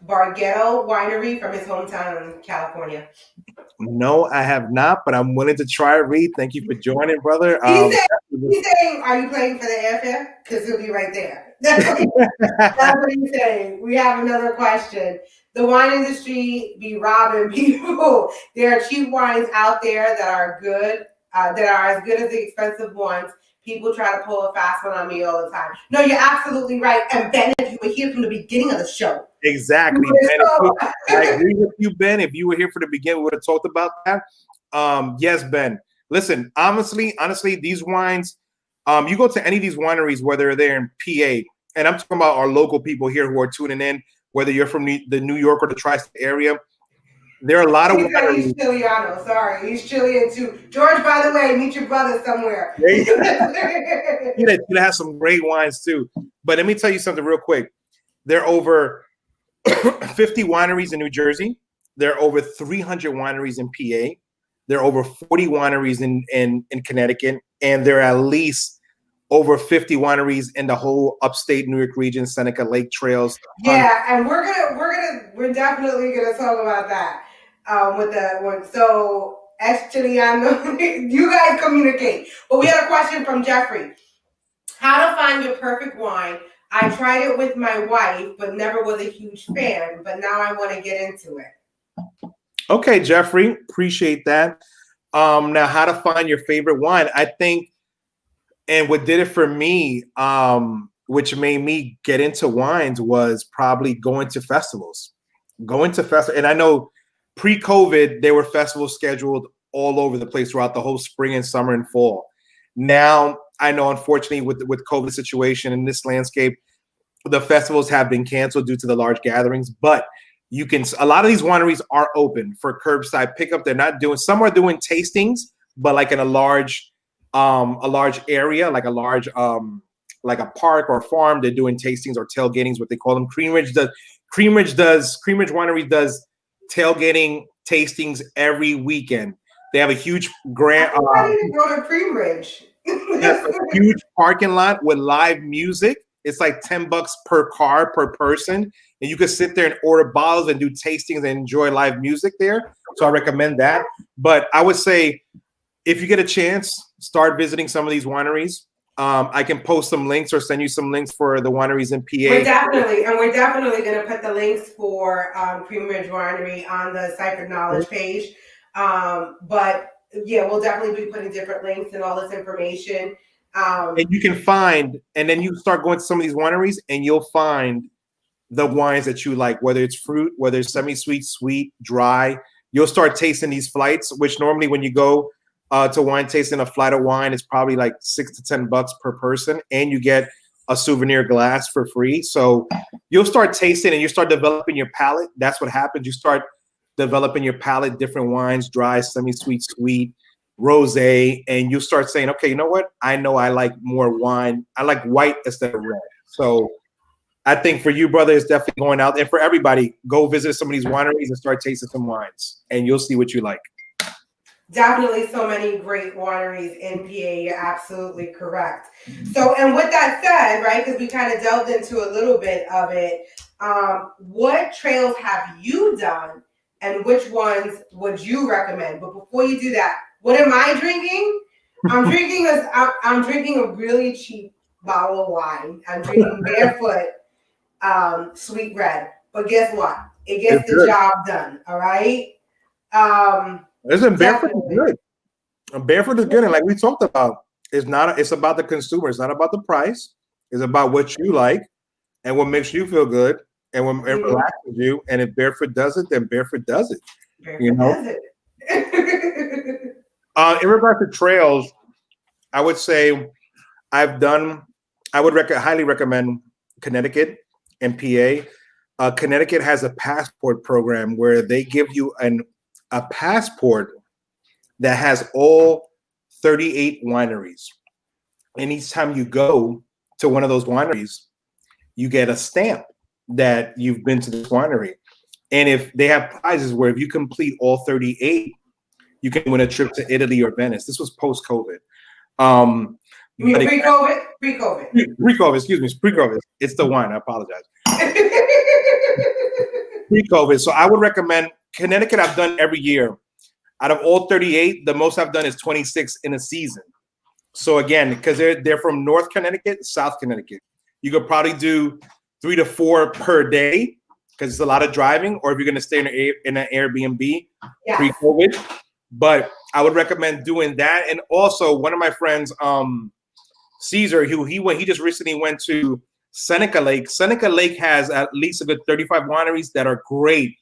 Bargetto Winery from his hometown in California. No, I have not, but I'm willing to try. Reed, thank you for joining, brother. He's saying, are you playing for the airfare? Because he'll be right there. That's what he's saying. We have another question. The wine industry be robbing people. There are cheap wines out there that are good, that are as good as the expensive ones. People try to pull a fast one on me all the time. No, you're absolutely right. And Ben, if you were here from the beginning of the show. Exactly. Ben, I agree with you, Ben. If you were here for the beginning, we would have talked about that. Yes, Ben. Listen, honestly, these wines, you go to any of these wineries, whether they're in PA, and I'm talking about our local people here who are tuning in, whether you're from the New York or the tri-state area. There are a lot of wineries. He's Chileano. Sorry, he's Chilean too. George, by the way, meet your brother somewhere. You have some great wines too. But let me tell you something real quick. There are over 50 wineries in New Jersey. There are over 300 wineries in PA. There are over 40 wineries in Connecticut, and there are at least over 50 wineries in the whole upstate New York region, Seneca Lake trails. Yeah, and we're definitely gonna talk about that. So ex Chileano, you guys communicate. But we had a question from Jeffrey. How to find your perfect wine. I tried it with my wife, but never was a huge fan. But now I want to get into it. Okay, Jeffrey, appreciate that. Now, how to find your favorite wine? I think, and what did it for me, which made me get into wines, was probably going to festivals. And I know pre-COVID, there were festivals scheduled all over the place throughout the whole spring and summer and fall. Now, I know, unfortunately, with COVID situation in this landscape, the festivals have been canceled due to the large gatherings. But a lot of these wineries are open for curbside pickup. Some are doing tastings, but like in a large area, like like a park or farm, they're doing tastings or tailgatings, what they call them. Cream Ridge Winery does tailgating tastings every weekend. They have a huge grant. I didn't go to Cream Ridge. A huge parking lot with live music. It's like $10 per car per person, and you can sit there and order bottles and do tastings and enjoy live music there. So I recommend that. But I would say if you get a chance, start visiting some of these wineries. I can post some links or send you some links for the wineries in PA. We're definitely going to put the links for Cream Ridge Winery on the Ciphered Knowledge page. But yeah, we'll definitely be putting different links and all this information. And you can find, and then you start going to some of these wineries, and you'll find the wines that you like, whether it's fruit, whether it's semi-sweet, sweet, dry. You'll start tasting these flights, which normally when you go to wine tasting, a flight of wine is probably like $6 to $10 per person, and you get a souvenir glass for free. So you'll start tasting and you start developing your palate. That's what happens. You start developing your palate, different wines, dry, semi-sweet, sweet, rosé, and you start saying, okay, you know what? I know I like more wine. I like white instead of red. So I think for you, brother, it's definitely going out. And for everybody, go visit some of these wineries and start tasting some wines, and you'll see what you like. Definitely so many great wineries in PA. You're absolutely correct. So, and with that said, right, because we kind of delved into a little bit of it, what trails have you done and which ones would you recommend? But before you do that, what am I drinking? I'm drinking a really cheap bottle of wine. I'm drinking Barefoot Sweet Red. But guess what? It gets the job done, all right? Listen, Barefoot is good. Barefoot is good, and like we talked about, it's about the consumer. It's not about the price. It's about what you like and what makes you feel good and what relaxes you. And if Barefoot does it, then Barefoot does it. Barefoot does it. In regard to trails, I would say I would highly recommend Connecticut and PA. Connecticut has a passport program where they give you a passport that has all 38 wineries. And each time you go to one of those wineries, you get a stamp that you've been to this winery. And if they have prizes where if you complete all 38, you can win a trip to Italy or Venice. This was post-COVID. Pre-COVID? Pre-COVID, excuse me. Pre-COVID. It's the wine. I apologize. Pre-COVID. So I would recommend Connecticut. I've done every year. Out of all 38, the most I've done is 26 in a season. So again, because they're from North Connecticut, South Connecticut, you could probably do 3 to 4 per day because it's a lot of driving. Or if you're going to stay in an Airbnb pre-COVID. But I would recommend doing that. And also, one of my friends, Caesar, he just recently went to Seneca Lake. Seneca Lake has at least a good 35 wineries that are great.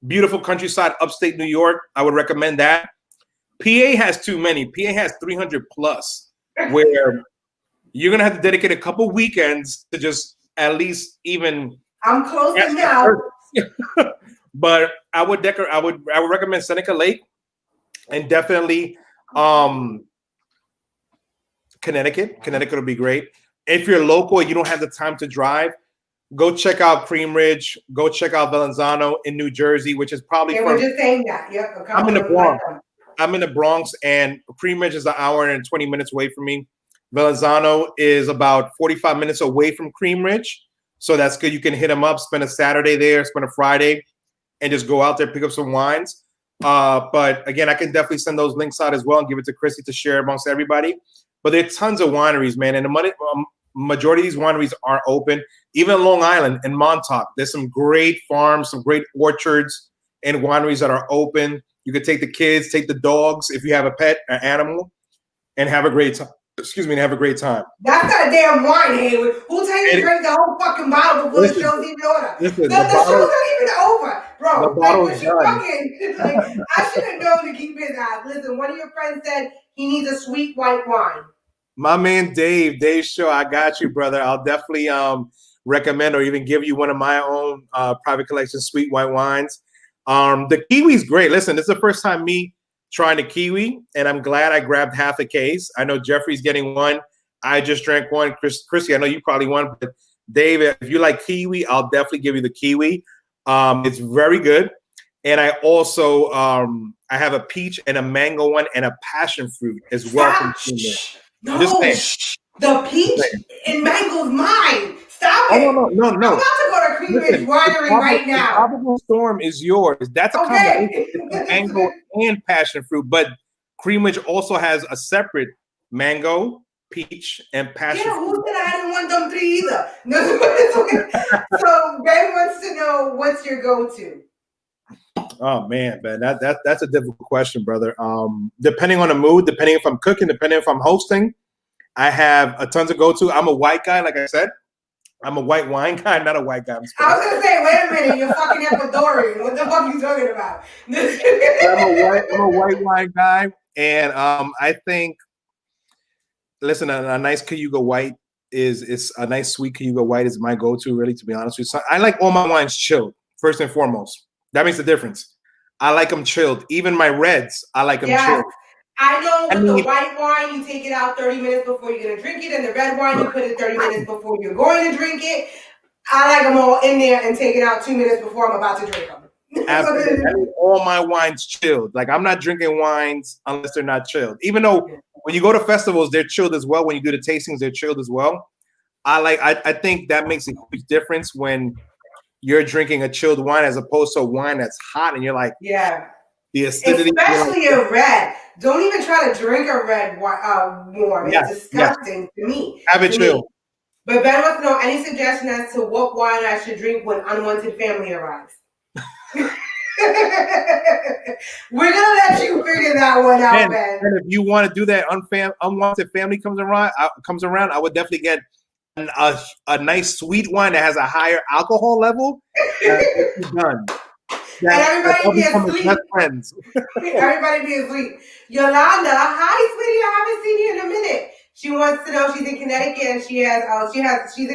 Beautiful countryside, upstate New York. I would recommend that. PA has too many. PA has 300 plus, where you're gonna have to dedicate a couple weekends to just at least even. I'm closing now. But I would recommend Seneca Lake, and definitely Connecticut. Connecticut would be great. If you're local and you don't have the time to drive, go check out Cream Ridge. Go check out Verrazano in New Jersey, which is probably. Yeah, we're just saying that. Yep. I'm in the Bronx. I'm in the Bronx, and Cream Ridge is an hour and 20 minutes away from me. Verrazano is about 45 minutes away from Cream Ridge, so that's good. You can hit them up, spend a Saturday there, spend a Friday, and just go out there, pick up some wines. But again, I can definitely send those links out as well and give it to Chrissy to share amongst everybody. But there are tons of wineries, man, and the majority of these wineries are open. Even Long Island and Montauk, there's some great farms, some great orchards and wineries that are open. You can take the kids, take the dogs if you have a pet, an animal, and have a great time. Excuse me, and have a great time. That's not a damn wine, Haywood. Who tell you to drink the whole fucking bottle before the show's even over? The show's not even over, bro. Like, what you fucking, like, I should have known to keep his eyes. Listen, one of your friends said he needs a sweet white wine. My man Dave Show, I got you, brother. I'll definitely recommend or even give you one of my own private collection sweet white wines. The kiwi's great. Listen, this is the first time me trying the kiwi, and I'm glad I grabbed half a case. I know Jeffrey's getting one. I just drank one. Chrissy, I know you probably won, but Dave, if you like kiwi, I'll definitely give you the kiwi. It's very good. And I also I have a peach and a mango one and a passion fruit as well. No, the peach and mango's mine. Stop Oh, it. no. I'm about to go to Cream Ridge Winery right The now. Tropical Storm is yours. That's a combination Okay. of mango and passion fruit. But Cream Ridge also has a separate mango, peach, and passion Yeah, who fruit. said I didn't want them three either? No, it's okay. So Ben wants to know what's your go-to. Oh man, that's a difficult question, brother. Depending on the mood, depending if I'm cooking, depending if I'm hosting, I have a tons of go-to. I'm a white guy, like I said. I'm a white wine guy, not a white guy. I was gonna say, wait a minute, you're fucking Ecuadorian. What the fuck are you talking about? I'm a white wine guy, and I think, listen, a nice Cayuga white is a nice sweet Cayuga white is my go-to. Really, to be honest with you, so I like all my wines chilled first and foremost. That makes a difference. I like them chilled. Even my reds, I like them chilled. I know with the white wine, you take it out 30 minutes before you're gonna drink it, and the red wine, you put it 30 minutes before you're going to drink it. I like them all in there and take it out 2 minutes before I'm about to drink them. Absolutely. I need all my wines chilled. Like, I'm not drinking wines unless they're not chilled. Even though when you go to festivals, they're chilled as well. When you do the tastings, they're chilled as well. I think that makes a huge difference when you're drinking a chilled wine as opposed to a wine that's hot and you're like, yeah. The acidity. Especially a red. Don't even try to drink a red warm. It's disgusting to me. Have it chill. But Ben wants to know any suggestion as to what wine I should drink when unwanted family arrives. We're gonna let you figure that one out, Ben. And if you want to do that, unwanted family comes around, I would definitely get a nice sweet wine that has a higher alcohol level. Done. And everybody be asleep. Friends. Everybody be asleep. Yolanda, hi, sweetie. I haven't seen you in a minute. She wants to know she's in Connecticut and she's in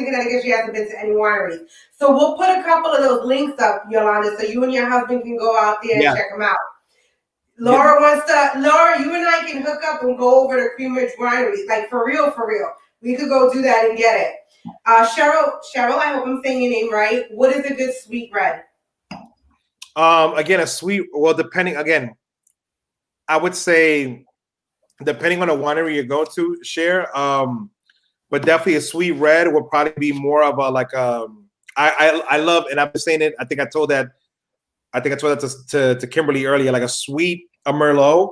Connecticut. She hasn't been to any wineries. So we'll put a couple of those links up, Yolanda, so you and your husband can go out there and check them out. Laura, you and I can hook up and go over to Cream Ridge Winery, like for real. We could go do that and get it. Cheryl, I hope I'm saying your name right. What is a good sweet red? Again, a sweet. Well, I would say, depending on the winery you go to, share. But definitely a sweet red would probably be more of a like I love, and I've been saying it. I think I told that to Kimberly earlier. Like a Merlot.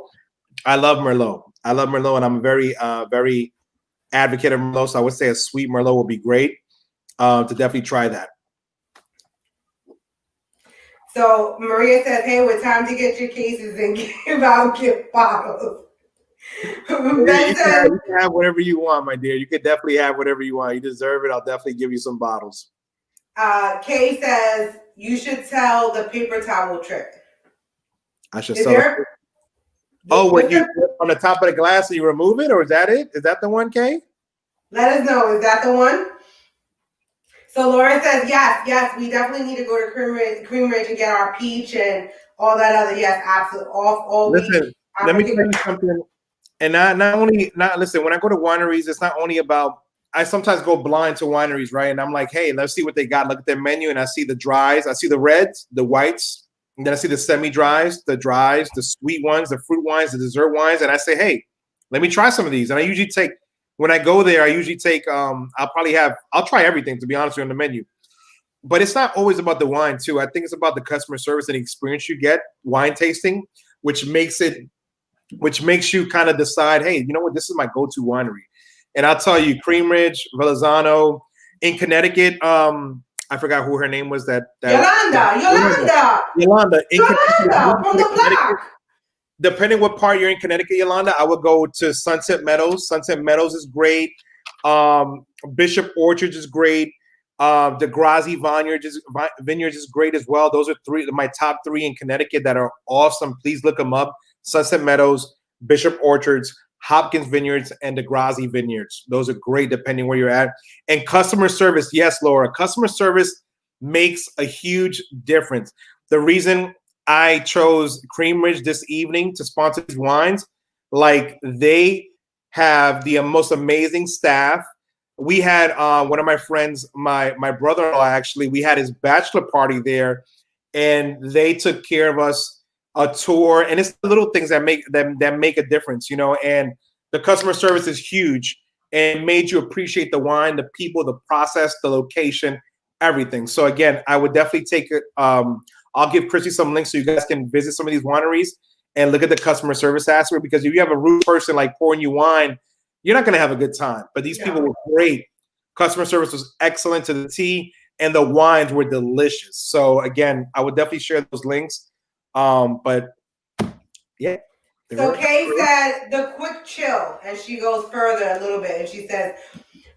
I love Merlot, and I'm a very advocate of Merlot. So I would say a sweet Merlot would be great. To definitely try that. So Maria says, "Haywood, time to get your cases and give out gift bottles." You can have whatever you want, my dear. You can definitely have whatever you want. You deserve it. I'll definitely give you some bottles. Kay says you should tell the paper towel trick. I should tell. When you on the top of the glass and you remove it, or is that it? Is that the one, Kay? Let us know. Is that the one? So Laura says, yes, we definitely need to go to Cream Ridge and get our peach and all that other. Yes, absolutely. Listen, let me tell you something. And listen, when I go to wineries, it's not only about, I sometimes go blind to wineries, right? And I'm like, hey, let's see what they got. Look at their menu, and I see the dries, I see the reds, the whites, and then I see the semi-dries, the dries, the sweet ones, the fruit wines, the dessert wines, and I say, hey, let me try some of these. And I usually take, when I go there, I'll try everything, to be honest with you, on the menu. But it's not always about the wine, too. I think it's about the customer service and the experience you get wine tasting, which makes you kind of decide, hey, you know what, this is my go-to winery. And I'll tell you, Cream Ridge, Verrazano, in Connecticut, I forgot who her name was. Yolanda from the block. Depending what part you're in Connecticut, Yolanda, I would go to Sunset Meadows. Sunset Meadows is great. Bishop Orchards is great. Degrassi Vineyards is great as well. Those are my top three in Connecticut that are awesome. Please look them up. Sunset Meadows, Bishop Orchards, Hopkins Vineyards, and Degrassi Vineyards. Those are great depending where you're at. And customer service, yes, Laura, customer service makes a huge difference. The reason I chose Cream Ridge this evening to sponsor these wines, like, they have the most amazing staff. We had one of my friends, my brother-in-law, actually, we had his bachelor party there, and they took care of us a tour, and it's the little things that make a difference, you know. And the customer service is huge. and it made you appreciate the wine, the people, the process, the location, everything. So again, I would definitely take it. I'll give Chrissy some links so you guys can visit some of these wineries and look at the customer service aspect, because if you have a rude person like pouring you wine, you're not going to have a good time. But these people were great. Customer service was excellent to the T, and the wines were delicious. So again, I would definitely share those links. But yeah. So Kay said the quick chill, and she goes further a little bit, and she says,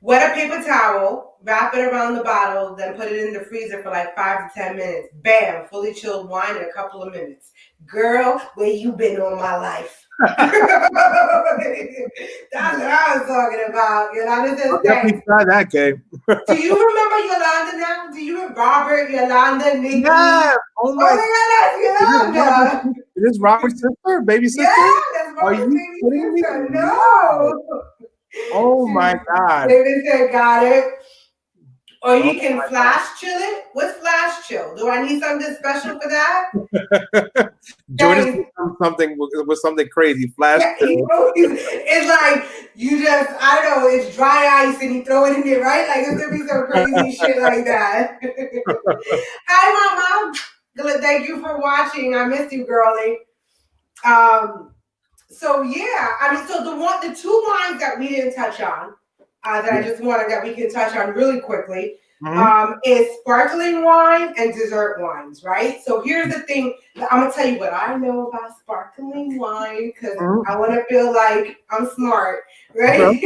wet a paper towel, wrap it around the bottle, then put it in the freezer for like 5 to 10 minutes. Bam, fully chilled wine in a couple of minutes. Girl, where you been all my life? That's what I was talking about. Yolanda says, definitely try that, Kay. Do you remember Yolanda now? Do you remember Robert, Yolanda, Nikki? Yeah. Oh my God, that's Yolanda. Is this Robert's sister? Baby sister? Yeah, that's Robert's baby sister. No. Oh my God. David said, got it. Or you can flash chill it. What's flash chill? Do I need something special for that? Jordan something with something crazy. Flash chill. It's like you just, I don't know, it's dry ice and you throw it in there, right? Like it's gonna be some crazy shit like that. Hi, Mama. Thank you for watching. I missed you, girlie. So yeah, I mean, so the two wines that we didn't touch on, that I just wanted that we can touch on really quickly, is sparkling wine and dessert wines, right? So here's the thing. I'm gonna tell you what I know about sparkling wine, because I want to feel like I'm smart, right?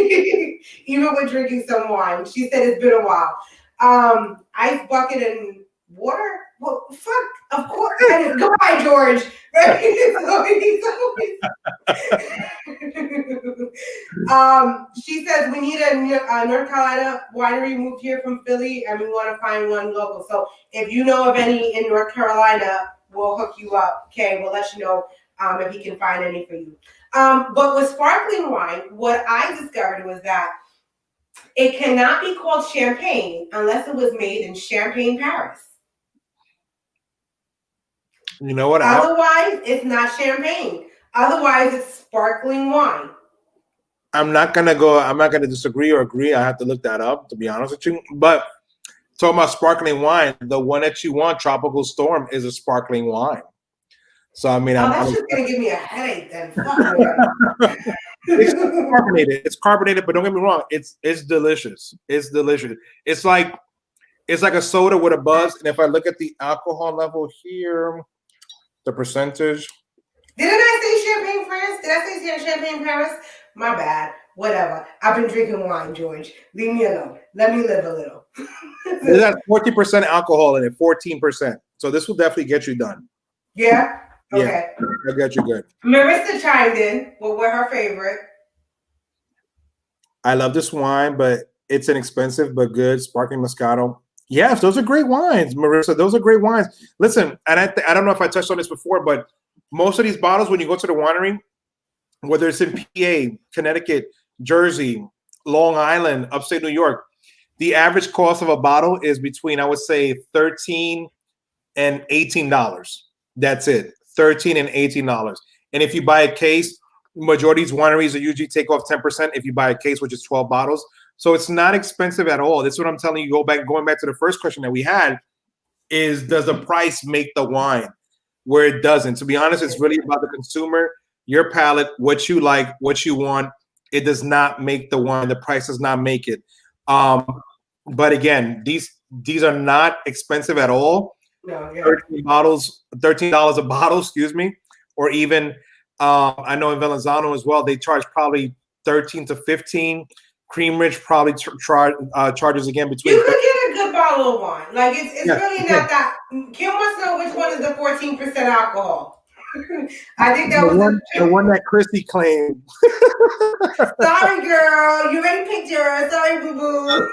Even with drinking some wine. She said it's been a while. Ice bucket and water. Well, fuck, of course. Goodbye, George. Right? She says we need a North Carolina winery moved here from Philly, and we want to find one local. So if you know of any in North Carolina, we'll hook you up. Okay, we'll let you know if he can find any for you. But with sparkling wine, what I discovered was that it cannot be called champagne unless it was made in Champagne, Paris. You know what? Otherwise, it's not champagne. Otherwise, it's sparkling wine. I'm not gonna disagree or agree. I have to look that up, to be honest with you. But talking about sparkling wine, the one that you want, Tropical Storm, is a sparkling wine. So I mean, that's just gonna give me a headache then. It's carbonated. It's carbonated, but don't get me wrong. It's delicious. It's delicious. It's like a soda with a buzz. And if I look at the alcohol level here, the percentage. Didn't I say Champagne, France? Did I say Champagne, Paris? My bad. Whatever. I've been drinking wine, George. Leave me alone. Let me live a little. It has 14% alcohol in it, 14%. So this will definitely get you done. Yeah? Okay. Yeah, I'll get you good. Marissa chimed in. What were her favorite? I love this wine, but it's inexpensive but good. Sparkling Moscato. Yes, those are great wines, Marissa. Those are great wines. Listen, and I don't know if I touched on this before, but most of these bottles, when you go to the winery, whether it's in PA, Connecticut, Jersey, Long Island, upstate New York, the average cost of a bottle is between, I would say, $13 and $18. That's it, $13 and $18. And if you buy a case, majority of these wineries will usually take off 10% if you buy a case, which is 12 bottles. So it's not expensive at all. This is what I'm telling you. Going back to the first question that we had is, does the price make the wine? Where it doesn't. To be honest, it's really about the consumer, your palate, what you like, what you want. It does not make the wine. The price does not make it. But again, these are not expensive at all. No, yeah. $13 a bottle, excuse me. Or even I know in Valenzano as well, they charge probably 13 to 15. Cream Rich probably charges again between. You could get a good bottle of wine. Like it's really not that. Kim wants to know which one is the 14% alcohol. I think that was the one that Chrissy claimed. Sorry, girl. You already picked yours. Sorry, boo boo.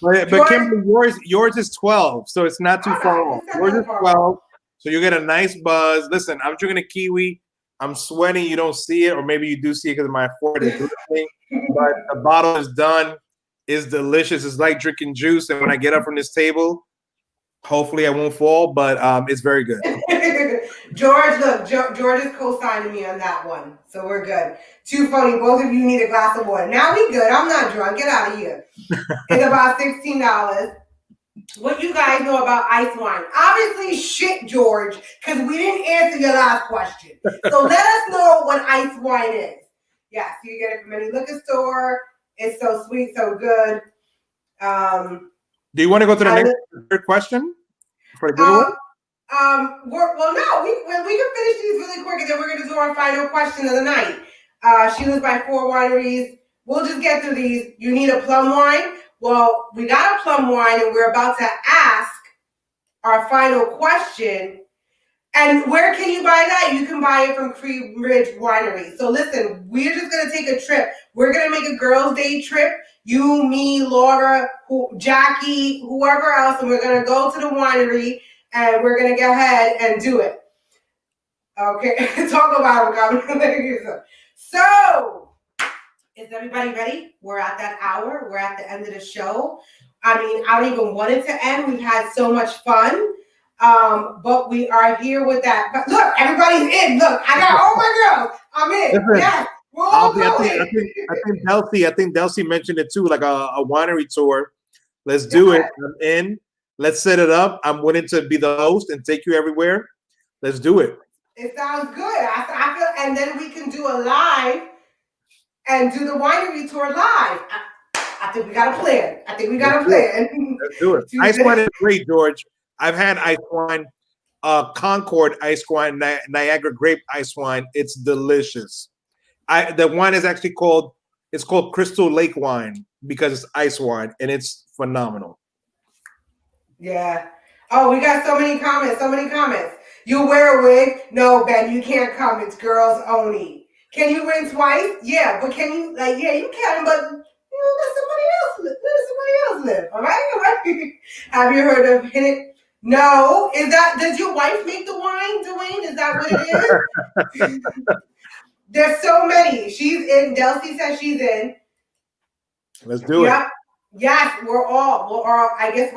But Kim, yours is 12, so it's not too far off. Yours is 12, so you get a nice buzz. Listen, I'm drinking a Kiwi. I'm sweating. You don't see it, or maybe you do see it because of my forehead is glistening. But the bottle is done. It's delicious. It's like drinking juice. And when I get up from this table, hopefully I won't fall, but it's very good. George, look, George is co-signing me on that one, so we're good. Too funny. Both of you need a glass of water. Now we good. I'm not drunk. Get out of here. It's about $16. What you guys know about ice wine? Obviously, shit, George, because we didn't answer your last question. So let us know what ice wine is. Yes, you get it from any liquor store. It's so sweet, so good. Do you want to go to the next third question for the giveaway? We can finish these really quick, and then we're going to do our final question of the night. She lives by 4 wineries. We'll just get through these. You need a plum wine? Well, we got a plum wine, and we're about to ask our final question. And where can you buy that? You can buy it from Cream Ridge Winery. So listen, we're just going to take a trip. We're going to make a girls' day trip. You, me, Laura, Jackie, whoever else, and we're going to go to the winery, and we're going to go ahead and do it. Okay, talk about it. So, is everybody ready? We're at that hour. We're at the end of the show. I mean, I don't even want it to end. We've had so much fun. But we are here with that. But look, everybody's in. Look, I got all my girls. I'm in. Listen, yes, we're all going. I think Delcy mentioned it too, like a winery tour. Let's do it. I'm in. Let's set it up. I'm willing to be the host and take you everywhere. Let's do it. It sounds good. I feel, and then we can do a live and do the winery tour live. I think we got a plan. Let's do it. Ice wine is great, George. I've had ice wine, Concord ice wine, Niagara grape ice wine. It's delicious. The wine is actually called Crystal Lake wine because it's ice wine, and it's phenomenal. Yeah. Oh, we got so many comments. You wear a wig? No, Ben, you can't come. It's girls only. Can you win twice? Yeah, but can you, you can, but let somebody else live. All right? Have you heard of Hennessy? No. Does your wife make the wine, Dwayne? Is that what it is? There's so many. She's in. Delcy says she's in. Let's do it. Yes, we're all. I guess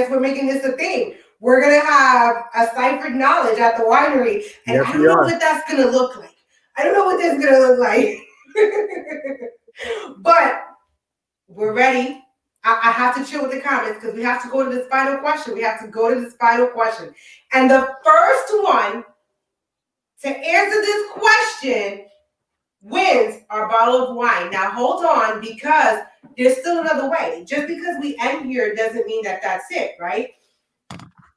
we're making this a thing. We're gonna have a Ciphered knowledge at the winery, and yes, I don't know what that's gonna look like. But we're ready. I have to chill with the comments because we have to go to this final question. And the first one to answer this question wins our bottle of wine. Now, hold on, because there's still another way. Just because we end here doesn't mean that that's it, right?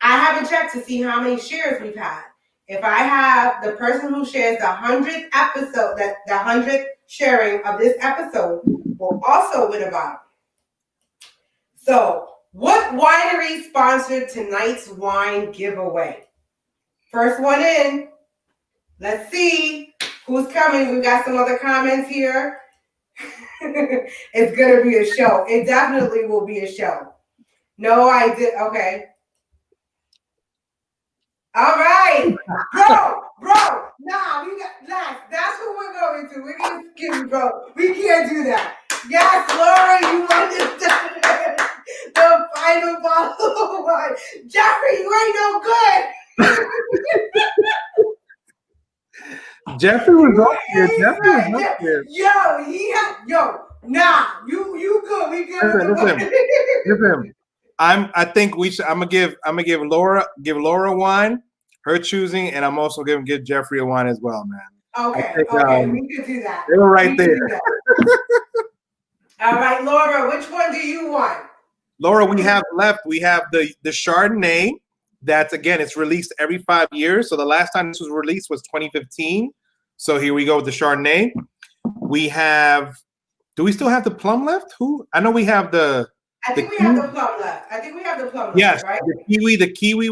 I haven't checked to see how many shares we've had. If I have the person who shares the 100th episode, the 100th sharing of this episode will also win a bottle. So, what winery sponsored tonight's wine giveaway? First one in. Let's see who's coming. We got some other comments here. It's going to be a show. It definitely will be a show. No, I did. Okay. All right. Bro. Nah, that's what we're going to. We're going to skip, bro. We can't do that. Yes, Laura, you understand. The final bottle of wine. Jeffrey, you ain't no good. Jeffrey was up here. You good. We good. Listen. I think we should. I'm gonna give Laura wine, her choosing, and I'm also gonna give Jeffrey a wine as well, man. Okay, we could do that. They were right there. All right, Laura, which one do you want? Laura, we have the Chardonnay. That's, again, it's released every 5 years. So the last time this was released was 2015. So here we go with the Chardonnay. Do we still have the plum left? I know we have the. I think we have the plum left. Yes, right? The kiwi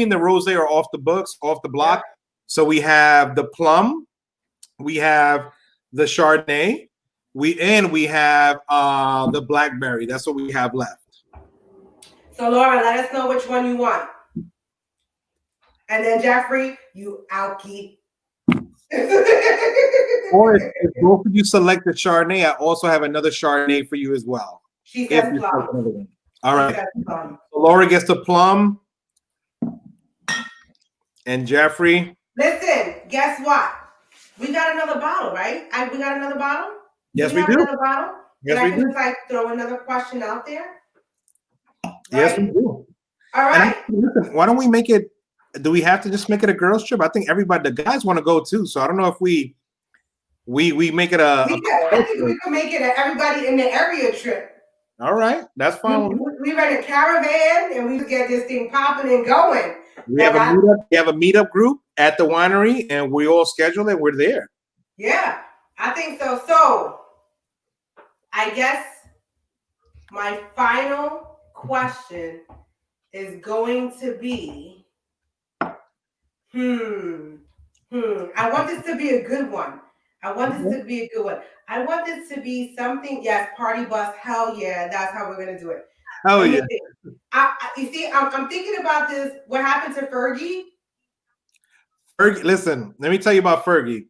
and the rosé are off the block. Yeah. So we have the plum, we have the Chardonnay, we have the blackberry. That's what we have left. So Laura, let us know which one you want. And then Jeffrey, you alky. Or if both of you select the Chardonnay, I also have another Chardonnay for you as well. She says plum. All right. So Laura gets the plum. And Jeffrey. Listen, guess what? We got another bottle, right? We got another bottle? Yes, we have do. Another bottle? Yes, and I we can do. just like throw another question out there? Yes, we Right? do. All right. Listen, why don't we make it? Do we have to just make it a girls' trip? I think everybody, the guys, want to go too. So I don't know if we make it a. I think we could make it an everybody in the area trip. All right, that's fine. We rent a caravan and we get this thing popping and going. We have a meetup group at the winery, and we all schedule it. We're there. Yeah, I think so. So, I guess my final question is going to be, I want this to be a good one. I want this to be something. Yes, party bus. Hell yeah, that's how we're gonna do it. Oh yeah. You see, I'm thinking about this. What happened to Fergie? Listen, let me tell you about Fergie.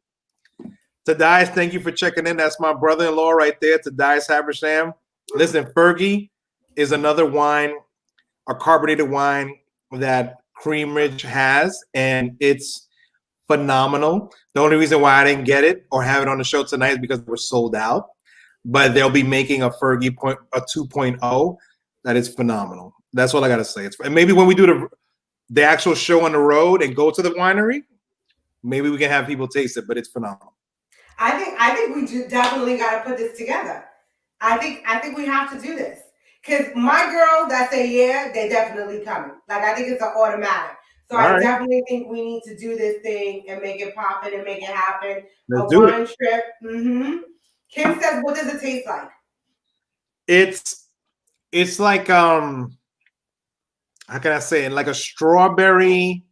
Tadias, thank you for checking in. That's my brother-in-law right there, Tadias Habersham. Listen, Fergie is another wine, a carbonated wine that Cream Ridge has, and it's phenomenal. The only reason why I didn't get it or have it on the show tonight is because we're sold out. But they'll be making a Fergie a 2.0 that is phenomenal. That's all I gotta say. And maybe when we do the actual show on the road and go to the winery, maybe we can have people taste it. But it's phenomenal. I think we definitely got to put this together. I think we have to do this because my girls that say yeah, they definitely coming. Like I think it's an automatic. So I definitely think we need to do this thing and make it pop and make it happen. Let's do wine trip. Kim says, what does it taste like? It's like how can I say it? Like a strawberry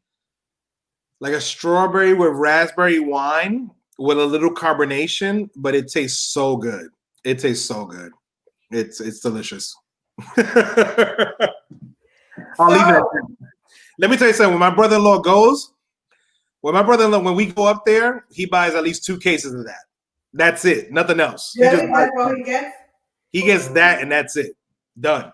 with raspberry wine with a little carbonation, but it tastes so good. It tastes so good. It's delicious. I'll leave it at that. Let me tell you something. When my brother-in-law when we go up there, he buys at least 2 cases of that. That's it. Nothing else. Really? That's all he gets? He gets that and that's it. Done.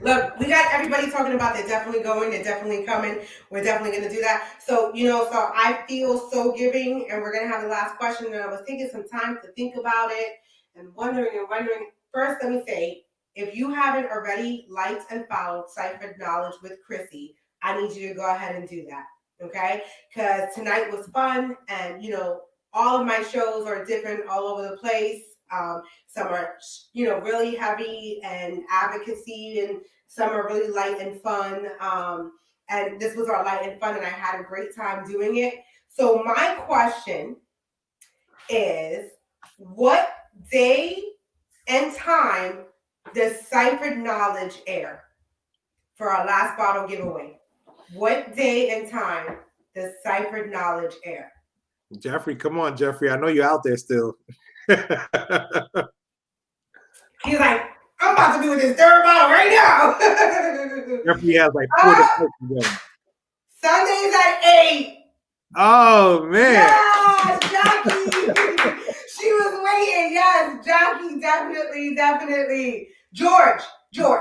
Look, we got everybody talking about they're definitely going, they're definitely coming. We're definitely going to do that. So, so I feel so giving, and we're going to have the last question. And I was taking some time to think about it and wondering. First, let me say, if you haven't already liked and followed Ciphered Knowledge with Chrissy, I need you to go ahead and do that, okay? Because tonight was fun, and, all of my shows are different all over the place. Some are, really heavy and advocacy, and some are really light and fun. And this was our light and fun, and I had a great time doing it. So my question is, what day and time does Ciphered Knowledge air for our last bottle giveaway? What day and time does Ciphered Knowledge air? Jeffrey, come on, Jeffrey. I know you're out there still. He's like, I'm about to be with this third bottle right now. Jeffrey has like 4 days. Sundays at 8. Oh man. Yes, Jackie. She was waiting. Yes, Jackie, definitely. George. I'm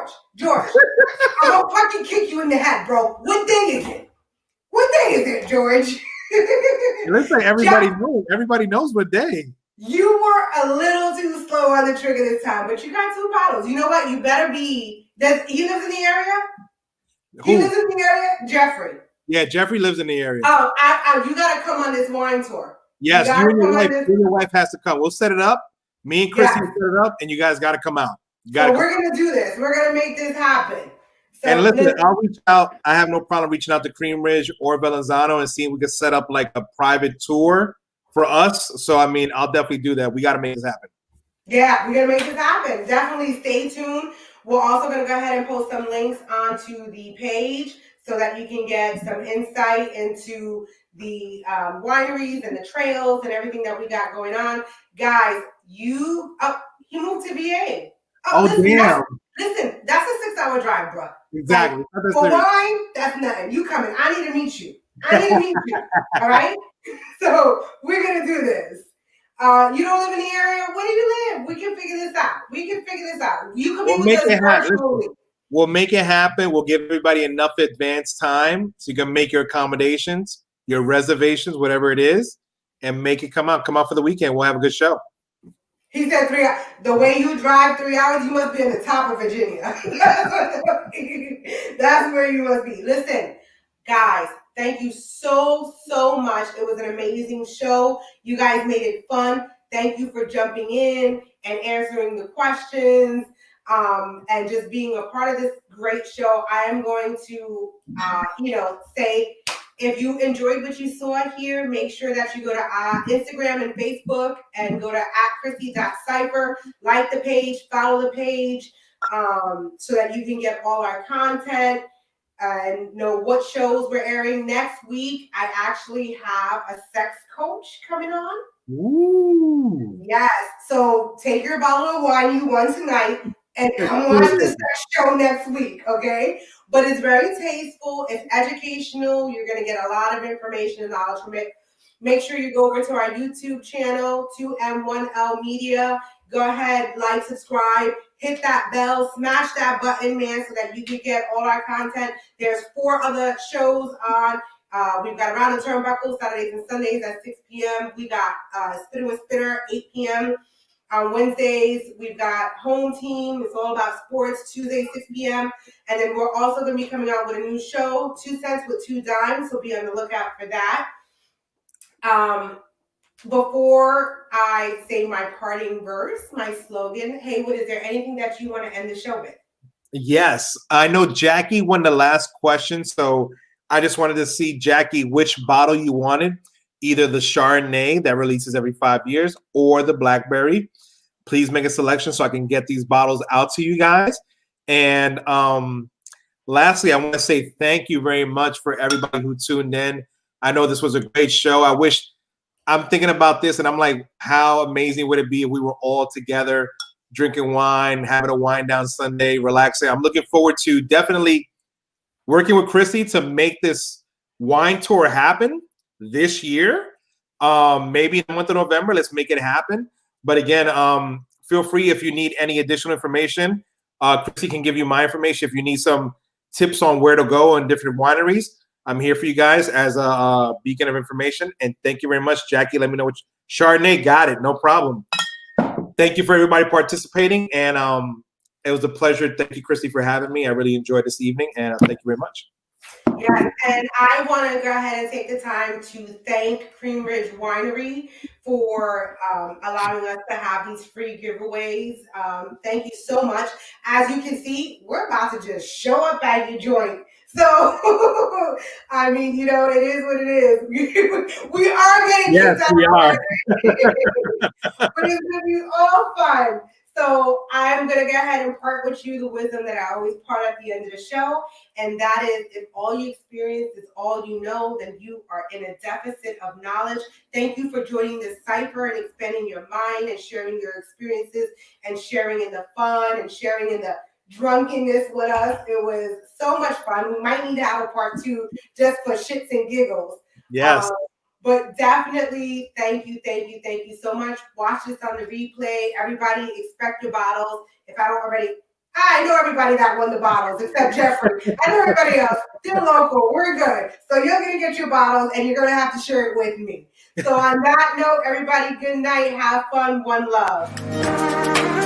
gonna fucking kick you in the head, bro. What day is it, George? Looks like everybody knows. Everybody knows what day. You were a little too slow on the trigger this time, but you got 2 bottles. You know what? You better be. He lives in the area? Who? He lives in the area? Jeffrey. Yeah, Jeffrey lives in the area. Oh, you got to come on this wine tour. Yes, you and your wife has to come. We'll set it up. Me and Chrissy will set it up, and you guys got to come out. So we're going to do this. We're going to make this happen. So and listen, I'll reach out. I have no problem reaching out to Cream Ridge or Bellanzano and seeing if we can set up like a private tour for us. So, I'll definitely do that. We got to make this happen. Yeah, we're going to make this happen. Definitely stay tuned. We're also going to go ahead and post some links onto the page so that you can get some insight into the wineries and the trails and everything that we got going on. Guys, he moved to VA. Damn. Listen, that's a 6-hour drive, bro. Exactly. Like, for wine, that's nothing. You coming. I need to meet you. All right? So we're going to do this. You don't live in the area? Where do you live? We can figure this out. You can be with us virtually. We'll make it happen. We'll give everybody enough advance time so you can make your accommodations, your reservations, whatever it is, and make it come out. Come out for the weekend. We'll have a good show. He said 3 hours. The way you drive 3 hours, you must be in the top of Virginia. That's where you must be. Listen, guys, thank you so much. It was an amazing show. You guys made it fun. Thank you for jumping in and answering the questions and just being a part of this great show. I am going to, say, if you enjoyed what you saw here, make sure that you go to Instagram and Facebook and go to @Chrissy.Cipher, like the page, follow the page, so that you can get all our content and know what shows we're airing next week. I actually have a sex coach coming on. Ooh. Yes. So take your bottle of wine you won tonight and come watch the sex show next week, okay? But it's very tasteful. It's educational. You're going to get a lot of information and knowledge from it. Make sure you go over to our YouTube channel, 2M1L Media. Go ahead, like, subscribe, hit that bell, smash that button, man, so that you can get all our content. There's 4 other shows on. We've got Around the Turnbuckle, Saturdays and Sundays at 6 p.m. We got Spitter with Spitter, 8 p.m. On Wednesdays, we've got Home Team. It's all about sports, Tuesday, 6 p.m. And then we're also going to be coming out with a new show, 2 Cents with 2 Dimes, so be on the lookout for that. Before I say my parting verse, my slogan, Haywood, is there anything that you want to end the show with? Yes. I know Jackie won the last question, so I just wanted to see, Jackie, which bottle you wanted. Either the Chardonnay that releases every 5 years or the Blackberry. Please make a selection so I can get these bottles out to you guys. And lastly, I want to say thank you very much for everybody who tuned in. I know this was a great show. I'm thinking about this and I'm like, how amazing would it be if we were all together drinking wine, having a wine down Sunday, relaxing. I'm looking forward to definitely working with Chrissy to make this wine tour happen this year. Maybe in the month of November, let's make it happen. But again, feel free if you need any additional information. Chrissy can give you my information if you need some tips on where to go in different wineries. I'm here for you guys as a beacon of information. And thank you very much, Jackie. Let me know which Chardonnay. Got it. No problem. Thank you for everybody participating. And it was a pleasure. Thank you, Chrissy, for having me. I really enjoyed this evening. And thank you very much. Yes, and I want to go ahead and take the time to thank Cream Ridge Winery for allowing us to have these free giveaways. Thank you so much. As you can see, we're about to just show up at your joint. So, I mean, it is what it is. We are getting yes, we are. But it's going to be all fun. So I'm going to go ahead and impart with you the wisdom that I always part at the end of the show. And that is, if all you experience is all you know, then you are in a deficit of knowledge. Thank you for joining this Cipher and expanding your mind and sharing your experiences and sharing in the fun and sharing in the drunkenness with us. It was so much fun. We might need to have a part 2 just for shits and giggles. Yes. But definitely, thank you so much. Watch this on the replay. Everybody, expect your bottles. If I don't already, I know everybody that won the bottles except Jeffrey. I know everybody else. They're local. We're good. So you're going to get your bottles and you're going to have to share it with me. So on that note, everybody, good night. Have fun. One love.